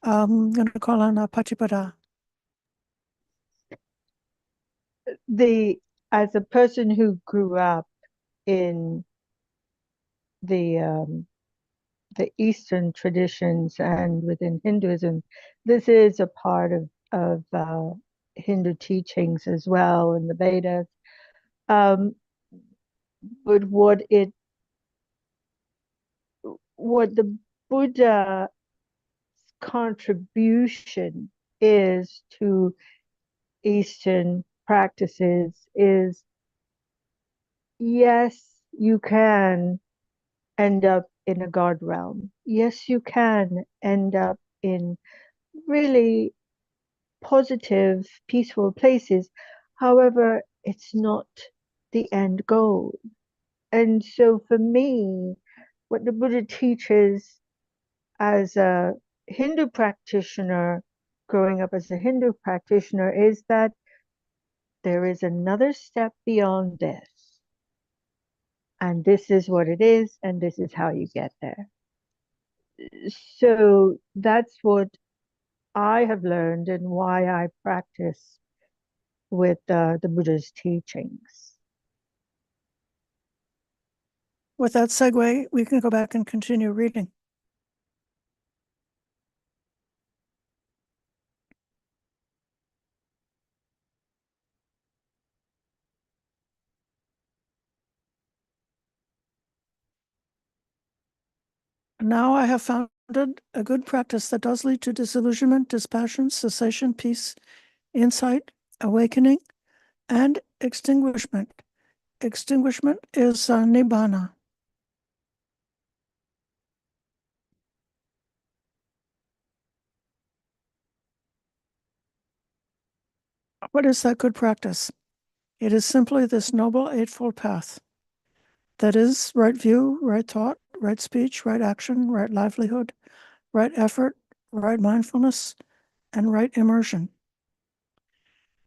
I'm going to call on Patipada. As a person who grew up in the Eastern traditions and within Hinduism, this is a part of Hindu teachings as well in the Vedas. But what the Buddha's contribution is to Eastern practices is, yes, you can end up in a God realm. Yes, you can end up in really positive, peaceful places. However, it's not the end goal. And so for me, what the Buddha teaches as a Hindu practitioner, growing up as a Hindu practitioner, is that there is another step beyond this. And this is what it is, and this is how you get there. So that's what I have learned and why I practice with the Buddha's teachings. With that segue, we can go back and continue reading. Now I have founded a good practice that does lead to disillusionment, dispassion, cessation, peace, insight, awakening, and extinguishment. Extinguishment is nibbana. What is that good practice? It is simply this noble eightfold path. That is right view, right thought, right speech, right action, right livelihood, right effort, right mindfulness, and right immersion.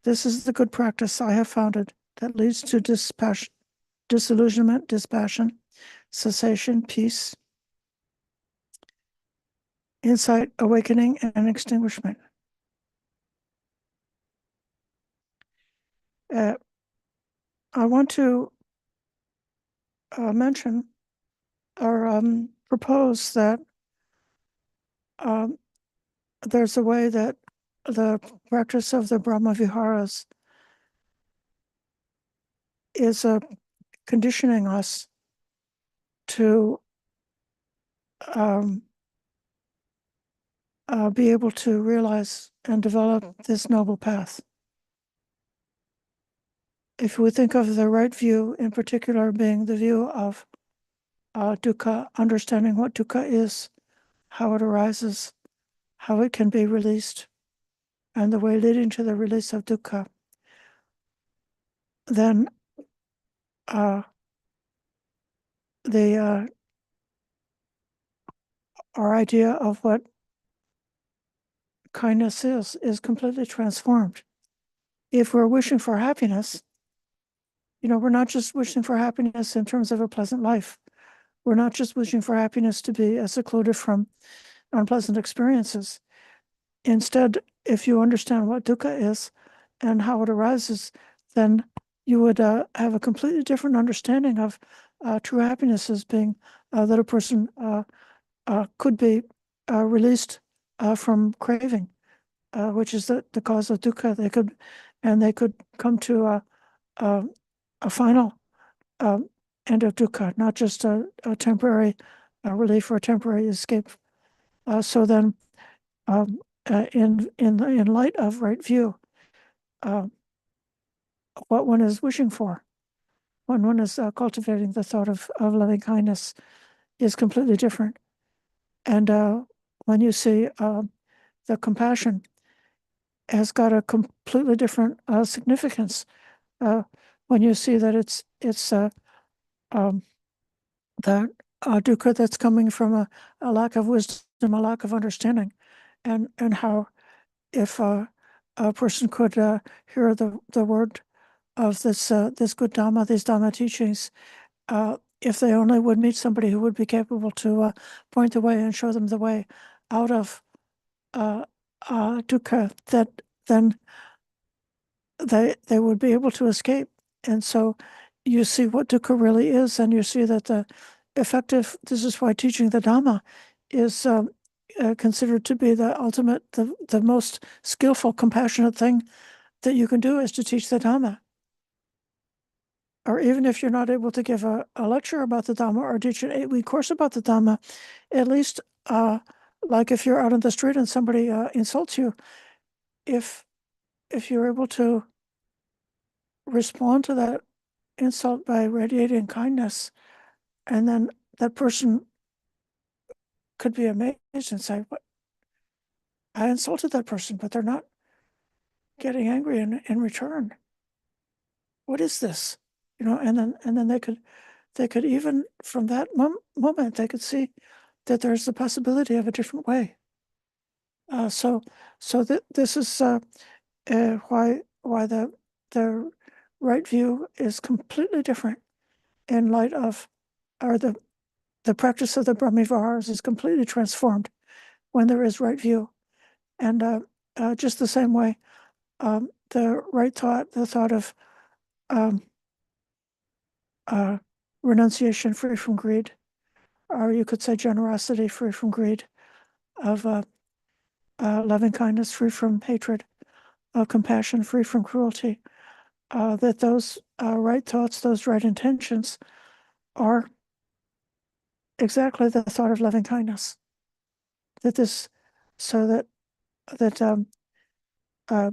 This is the good practice I have founded that leads to disillusionment, dispassion, cessation, peace, insight, awakening, and extinguishment. I want to mention or propose that there's a way that the practice of the Brahmaviharas is conditioning us to be able to realize and develop this noble path. If we think of the right view, in particular being the view of dukkha, understanding what dukkha is, how it arises, how it can be released, and the way leading to the release of dukkha, then our idea of what kindness is completely transformed. If we're wishing for happiness, we're not just wishing for happiness in terms of a pleasant life. We're not just wishing for happiness to be secluded from unpleasant experiences. Instead, if you understand what dukkha is and how it arises, then you would have a completely different understanding of true happiness as being that a person could be released from craving, which is the cause of dukkha. They could come to a final end of dukkha, not just a temporary relief or a temporary escape. So then, in light of right view, what one is wishing for, when one is cultivating the thought of loving kindness, is completely different. And when you see the compassion has got a completely different significance. When you see that it's that dukkha that's coming from a lack of wisdom, a lack of understanding, and how if a person could hear the word of this good Dhamma, these Dhamma teachings, if they only would meet somebody who would be capable to point the way and show them the way out of dukkha, that then they would be able to escape. And so you see what dukkha really is, and you see that the effective, this is why teaching the Dhamma is considered to be the ultimate, the most skillful, compassionate thing that you can do, is to teach the Dhamma. Or even if you're not able to give a lecture about the Dhamma or teach an 8-week course about the Dhamma, at least like if you're out on the street and somebody insults you, if you're able to respond to that insult by radiating kindness, and then that person could be amazed and say, "What? I insulted that person, but they're not getting angry in return. What is this?" And then they could even from that moment they could see that there's the possibility of a different way. So this is why the right view is completely different in light of, or the practice of the Brahmaviharas is completely transformed when there is right view. And just the same way, the right thought, the thought of renunciation free from greed, or you could say generosity free from greed, of loving kindness free from hatred, of compassion free from cruelty, that those right thoughts, those right intentions are exactly the thought of loving kindness. That this, so that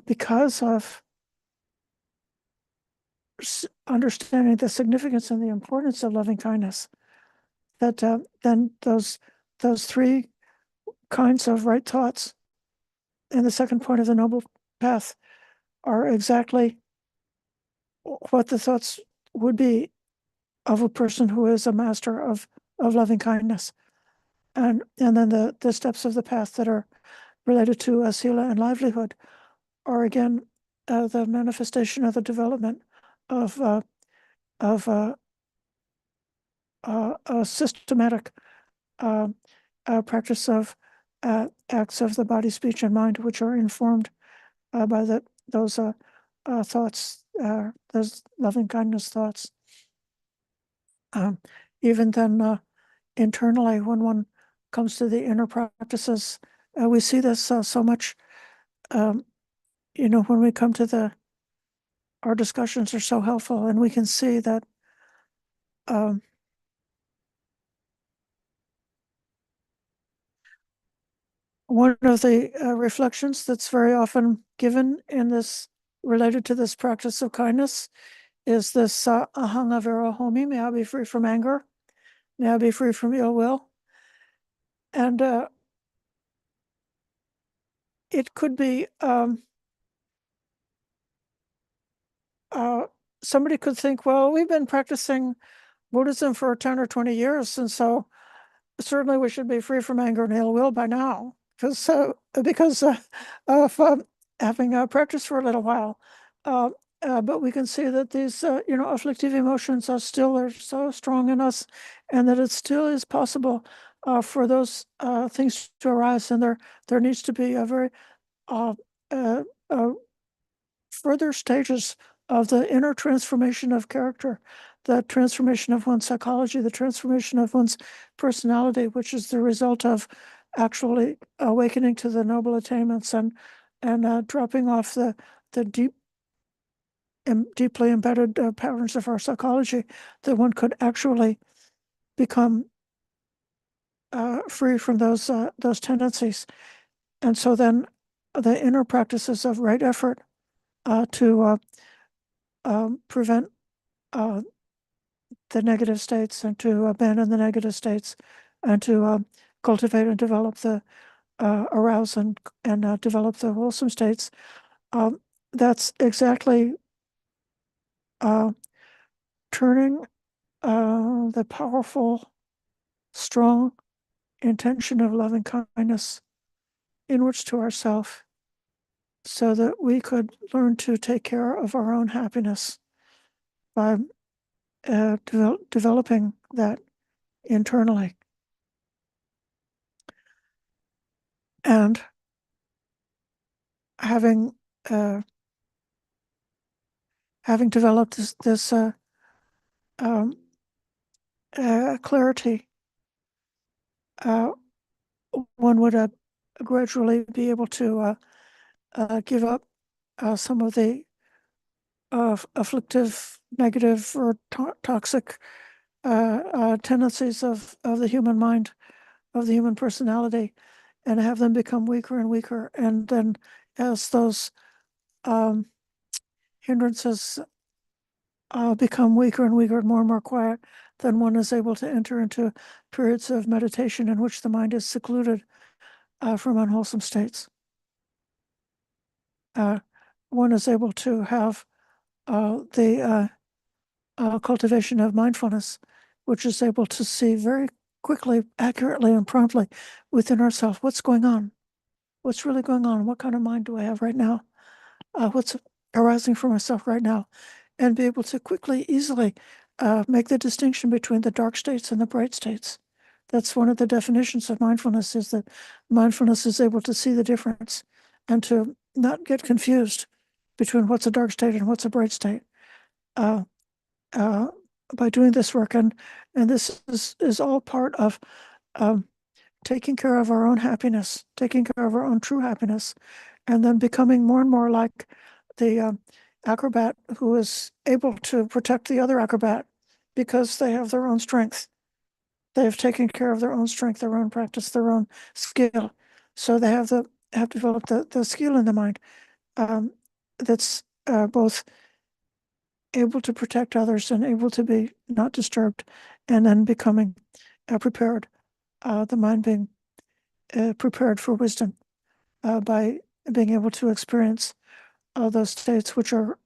because of understanding the significance and the importance of loving kindness, that then those 3 kinds of right thoughts in the second point of the Noble Path are exactly what the thoughts would be of a person who is a master of loving kindness. And then the steps of the path that are related to sila and livelihood are again the manifestation of the development of a systematic practice of acts of the body, speech, and mind, which are informed by those thoughts, those loving kindness thoughts. Even then, internally, when one comes to the inner practices, we see this so much. When we come to our discussions are so helpful, and we can see that one of the reflections that's very often given in this, related to this practice of kindness, is this ahang avira homi, may I be free from anger, may I be free from ill will. And it could be somebody could think, well, we've been practicing Buddhism for 10 or 20 years, and so certainly we should be free from anger and ill will by now, because of having practiced for a little while. But we can see that these, afflictive emotions are so strong in us, and that it still is possible for those things to arise, and there needs to be a very further stages of the inner transformation of character, the transformation of one's psychology, the transformation of one's personality, which is the result of actually awakening to the noble attainments and dropping off the deeply embedded patterns of our psychology, that one could actually become free from those tendencies. And so then the inner practices of right effort to prevent the negative states, and to abandon the negative states, and to cultivate and develop the arouse and develop the wholesome states. That's exactly turning the powerful strong intention of loving kindness inwards to ourselves, so that we could learn to take care of our own happiness by developing that internally. And having developed this clarity, one would gradually be able to give up some of the afflictive, negative, or toxic tendencies of the human mind, of the human personality, and have them become weaker and weaker. And then as those hindrances become weaker and weaker and more quiet, then one is able to enter into periods of meditation in which the mind is secluded from unwholesome states. One is able to have the cultivation of mindfulness, which is able to see very quickly, accurately, and promptly within ourselves what's going on, what's really going on, what kind of mind do I have right now, what's arising for myself right now, and be able to quickly, easily make the distinction between the dark states and the bright states. That's one of the definitions of mindfulness, is that mindfulness is able to see the difference and to not get confused between what's a dark state and what's a bright state. By doing this work, and this is all part of taking care of our own happiness, taking care of our own true happiness, and then becoming more and more like the acrobat who is able to protect the other acrobat because they have their own strength. They have taken care of their own strength, their own practice, their own skill. So they have developed the skill in the mind that's both able to protect others and able to be not disturbed, and then becoming prepared, the mind being prepared for wisdom by being able to experience those states which are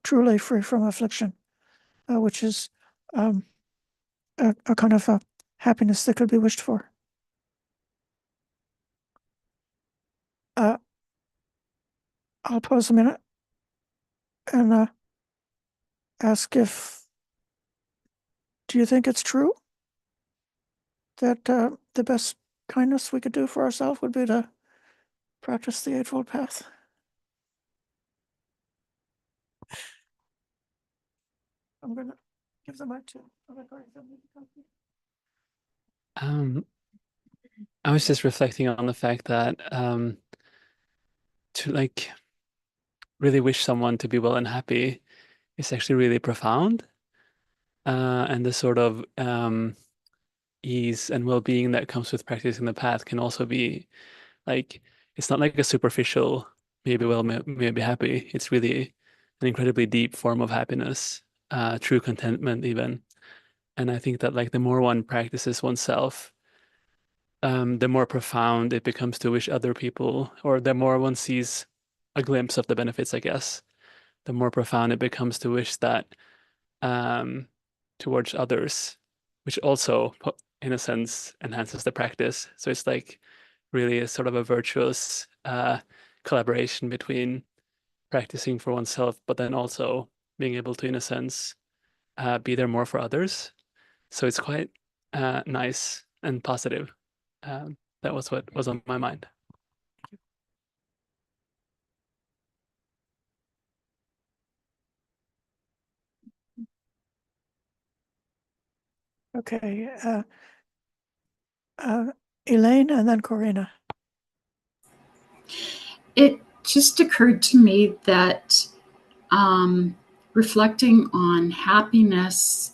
truly free from affliction, which is a kind of a happiness that could be wished for. I'll pause a minute and ask do you think it's true that the best kindness we could do for ourselves would be to practice the Eightfold Path? I'm going to give the mic to. I was just reflecting on the fact that to like really wish someone to be well and happy is actually really profound, and the sort of ease and well-being that comes with practicing the path can also be like, it's not like a superficial maybe well, maybe happy. It's really an incredibly deep form of happiness, true contentment even. And I think that like the more one practices oneself, the more profound it becomes to wish other people, or the more one sees a glimpse of the benefits, I guess, the more profound it becomes to wish that towards others, which also, in a sense, enhances the practice. So it's like really a sort of a virtuous collaboration between practicing for oneself, but then also being able to, in a sense, be there more for others. So it's quite nice and positive. That was what was on my mind. Okay, Elaine and then Corina. It just occurred to me that reflecting on happiness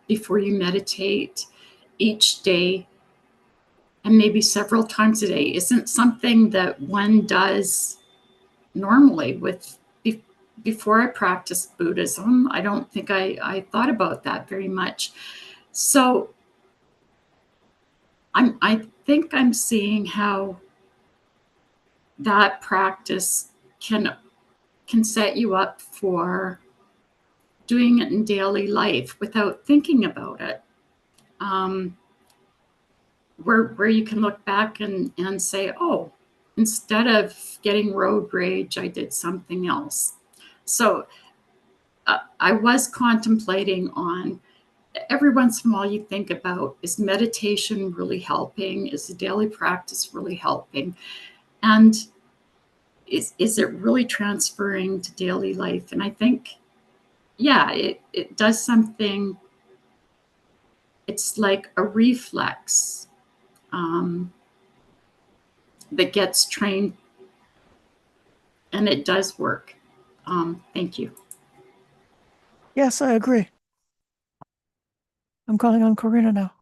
before you meditate each day, and maybe several times a day, isn't something that one does normally. Before I practiced Buddhism, I don't think I thought about that very much. So I think I'm seeing how that practice can set you up for doing it in daily life without thinking about it. where you can look back and say, oh, instead of getting road rage, I did something else. So I was contemplating on, every once in a while you think about, is meditation really helping? Is the daily practice really helping? And is it really transferring to daily life? And I think, yeah, it does something. It's like a reflex that gets trained, and it does work. Thank you. Yes, I agree. I'm calling on Corina now.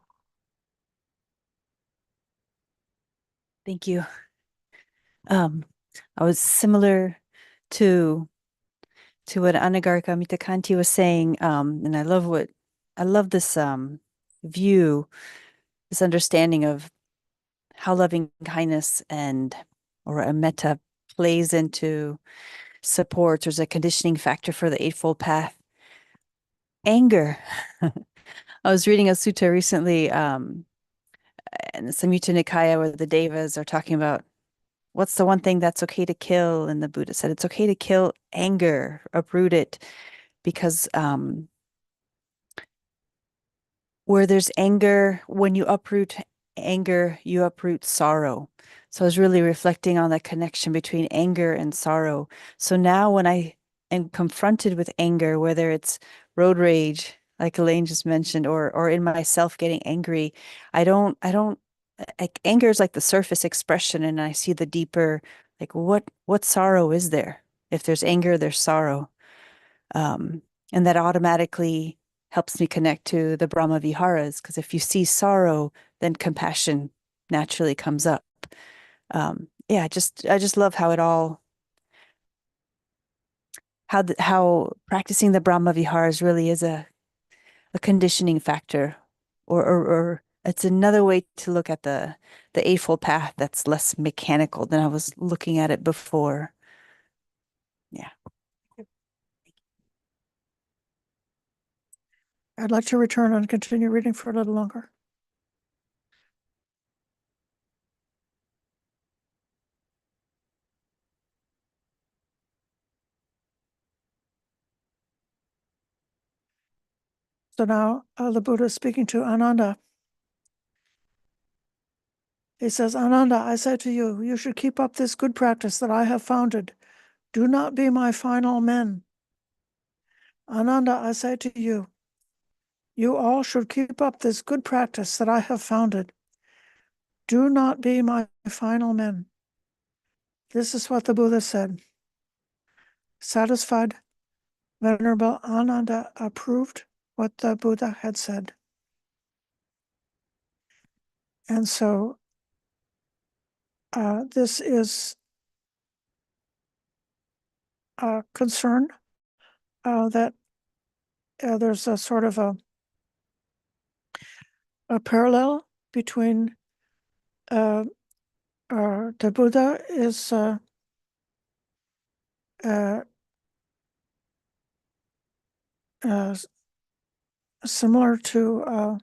Thank you. I was similar to what Anagarika Mitakanti was saying, and I love this view, this understanding of how loving kindness or a metta plays into supports or is a conditioning factor for the Eightfold Path. Anger. I was reading a sutta recently, in the Samyutta Nikaya, where the Devas are talking about what's the one thing that's okay to kill, and the Buddha said it's okay to kill anger, uproot it, because where there's anger, when you uproot anger, you uproot sorrow. So I was really reflecting on that connection between anger and sorrow. So now when I am confronted with anger, whether it's road rage, like Elaine just mentioned, or in myself getting angry, I don't like, anger is like the surface expression, and I see the deeper, like what sorrow is there? If there's anger, there's sorrow. And that automatically helps me connect to the Brahma Viharas, because if you see sorrow, then compassion naturally comes up. Yeah, I just love how it all, how practicing the Brahma Viharas really is a conditioning factor, or it's another way to look at the Eightfold Path that's less mechanical than I was looking at it before. Yeah. I'd like to return and continue reading for a little longer. So now the Buddha is speaking to Ananda. He says, Ananda, I say to you, you should keep up this good practice that I have founded. Do not be my final men. Ananda, I say to you, you all should keep up this good practice that I have founded. Do not be my final men. This is what the Buddha said. Satisfied, Venerable Ananda approved what the Buddha had said. And so this is a concern that there's a sort of a parallel between the Buddha is similar to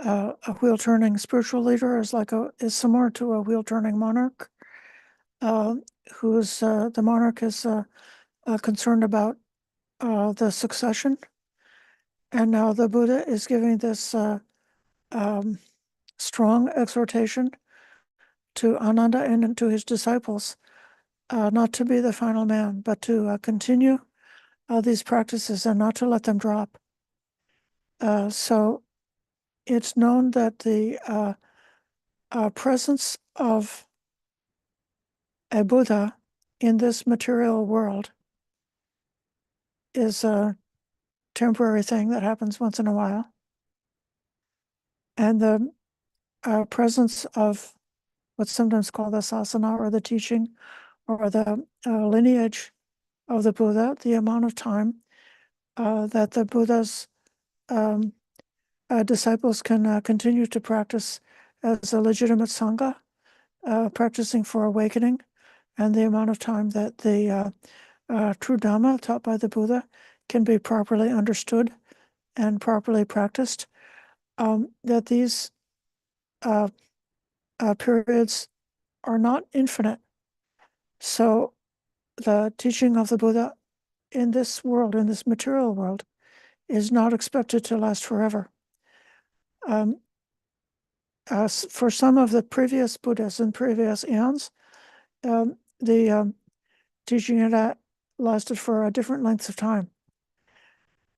a wheel turning spiritual leader, is similar to a wheel turning monarch, who's the monarch is concerned about the succession. And now the Buddha is giving this strong exhortation to Ananda and to his disciples, not to be the final man, but to continue these practices and not to let them drop. So it's known that the presence of a Buddha in this material world is a temporary thing that happens once in a while. And the presence of what's sometimes called the sasana, or the teaching, or the lineage of the Buddha, the amount of time that the Buddha's disciples can continue to practice as a legitimate sangha, practicing for awakening, and the amount of time that the true Dhamma taught by the Buddha can be properly understood and properly practiced, that these periods are not infinite. So the teaching of the Buddha in this world, in this material world, is not expected to last forever. For some of the previous Buddhas and previous eons, the teaching of that lasted for a different length of time.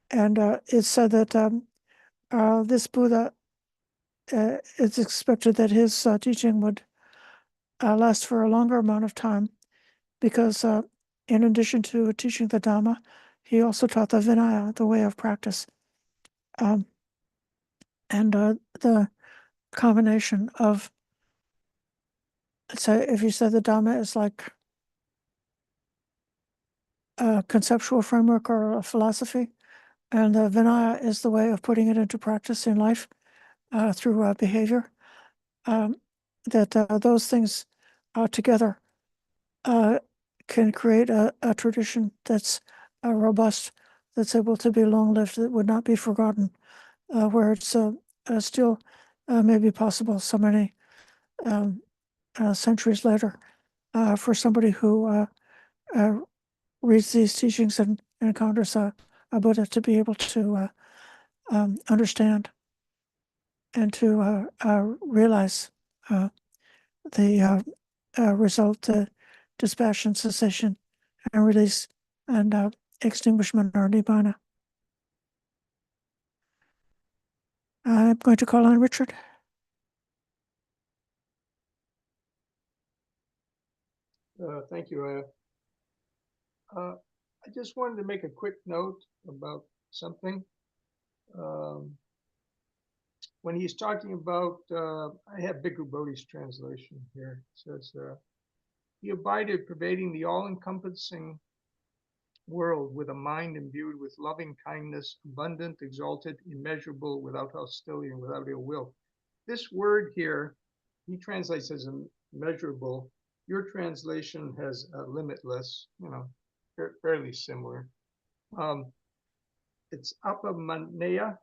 And it's said that this Buddha, it's expected that his teaching would last for a longer amount of time, because in addition to teaching the Dhamma, he also taught the Vinaya, the way of practice. And the combination of, so if you said the Dhamma is like a conceptual framework or a philosophy, and the Vinaya is the way of putting it into practice in life through behavior, that those things together can create a tradition that's robust, that's able to be long-lived, that would not be forgotten, where it's still maybe possible so many centuries later for somebody who reads these teachings and encounters a Buddha to be able to understand and to realize the result, the dispassion, cessation, and release, and extinguishment or nibbana. I'm going to call on Richard. Thank you, Ayya. I just wanted to make a quick note about something. When he's talking about, I have Bhikkhu Bodhi's translation here. It says, he abided pervading the all-encompassing world with a mind imbued with loving kindness, abundant, exalted, immeasurable, without hostility and without ill will. This word here, he translates as immeasurable. Your translation has limitless, fairly similar. It's apamanneya,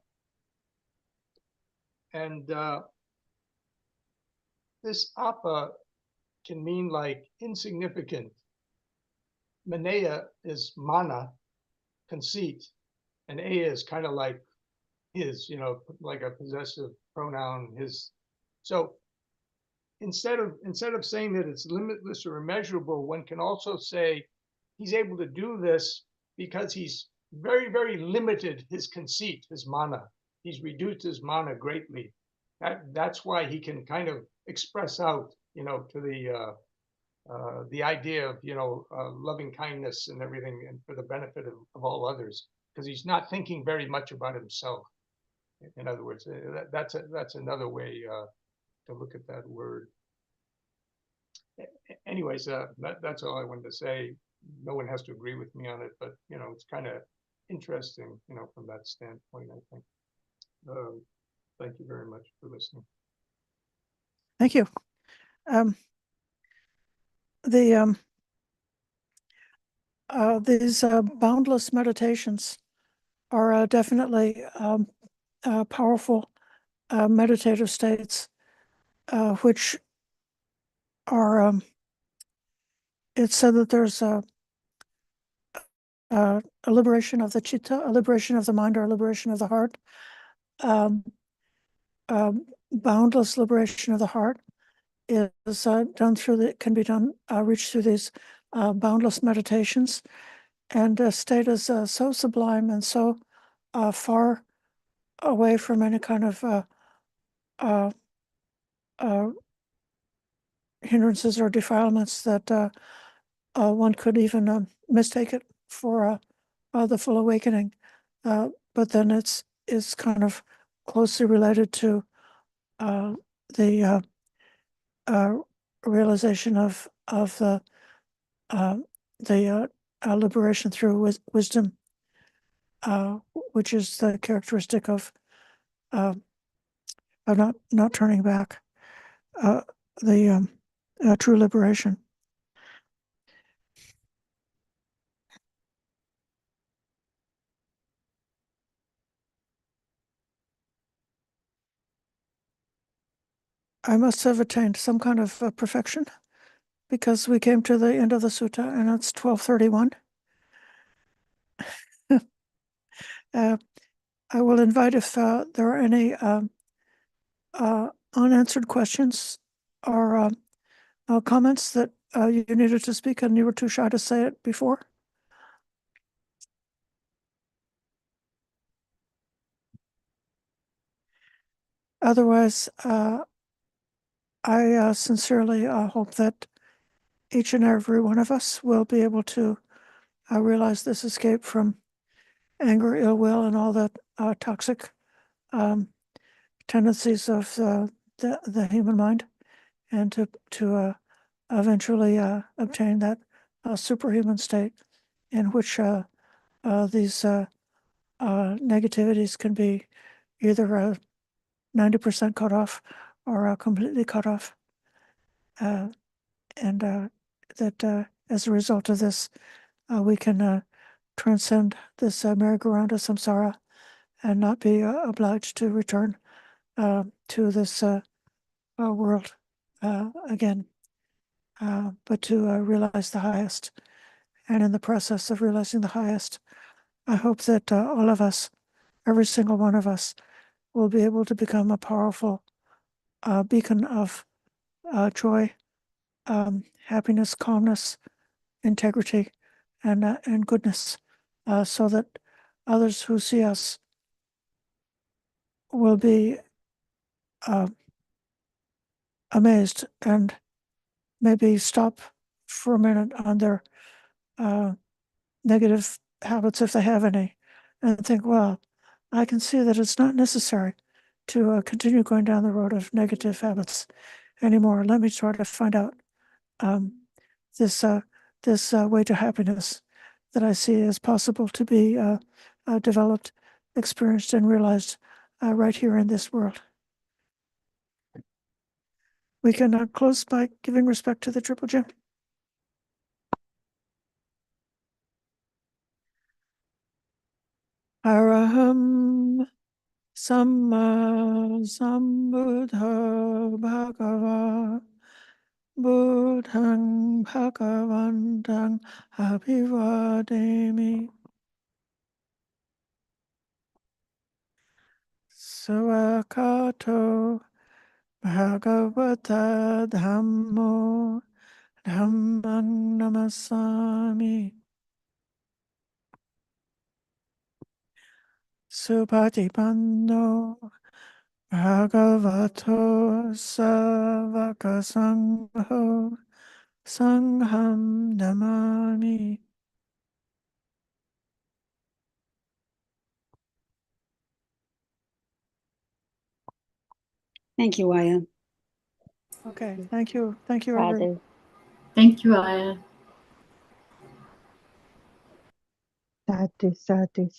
and this apa can mean like insignificant. Maneya is mana, conceit, and aya is kind of like his, like a possessive pronoun, his. So instead of saying that it's limitless or immeasurable, one can also say he's able to do this because he's very, very limited his conceit, his mana. He's reduced his mana greatly. That's why he can kind of express out, to the idea of, loving kindness and everything, and for the benefit of all others, because he's not thinking very much about himself. In other words, that's another way to look at that word. Anyways, that's all I wanted to say. No one has to agree with me on it, but it's kind of interesting, from that standpoint, I think. Thank you very much for listening. Thank you. These boundless meditations are definitely powerful meditative states, which are, it's said that there's a liberation of the chitta, a liberation of the mind, or a liberation of the heart. Boundless liberation of the heart is done through can be done, reached through these boundless meditations, and a state is so sublime and so far away from any kind of hindrances or defilements that one could even mistake it for the full awakening. But then it's kind of closely related to the realization of the liberation through wisdom, which is the characteristic of not turning back, the true liberation. I must have attained some kind of perfection, because we came to the end of the sutta and it's 12:31. I will invite, if there are any unanswered questions or comments that you needed to speak and you were too shy to say it before. Otherwise, I sincerely hope that each and every one of us will be able to realize this escape from anger, ill will, and all the toxic tendencies of the human mind, and to eventually obtain that superhuman state in which these negativities can be either 90% cut off or completely cut off. And that as a result of this, we can transcend this merry-go-round of samsara and not be obliged to return to this world again, but to realize the highest. And in the process of realizing the highest, I hope that all of us, every single one of us, will be able to become a powerful beacon of joy, happiness, calmness, integrity, and goodness, so that others who see us will be amazed and maybe stop for a minute on their negative habits, if they have any, and think, well, I can see that it's not necessary to continue going down the road of negative habits anymore. Let me try to find out this way to happiness that I see as possible to be developed, experienced, and realized right here in this world. We can close by giving respect to the Triple Gem. Araham Samma Sambuddha Bhagava Buddhang Bhagavantang Abhivademi. Swakato Bhagavata Dhammo Dhammang Namasami. Supatipanno Bhagavato Savaka Sangho Sangham Namami. Thank you, Ayya. Okay, thank you. Thank you, everyone. Thank you, Ayya. Sadhu, sadhu.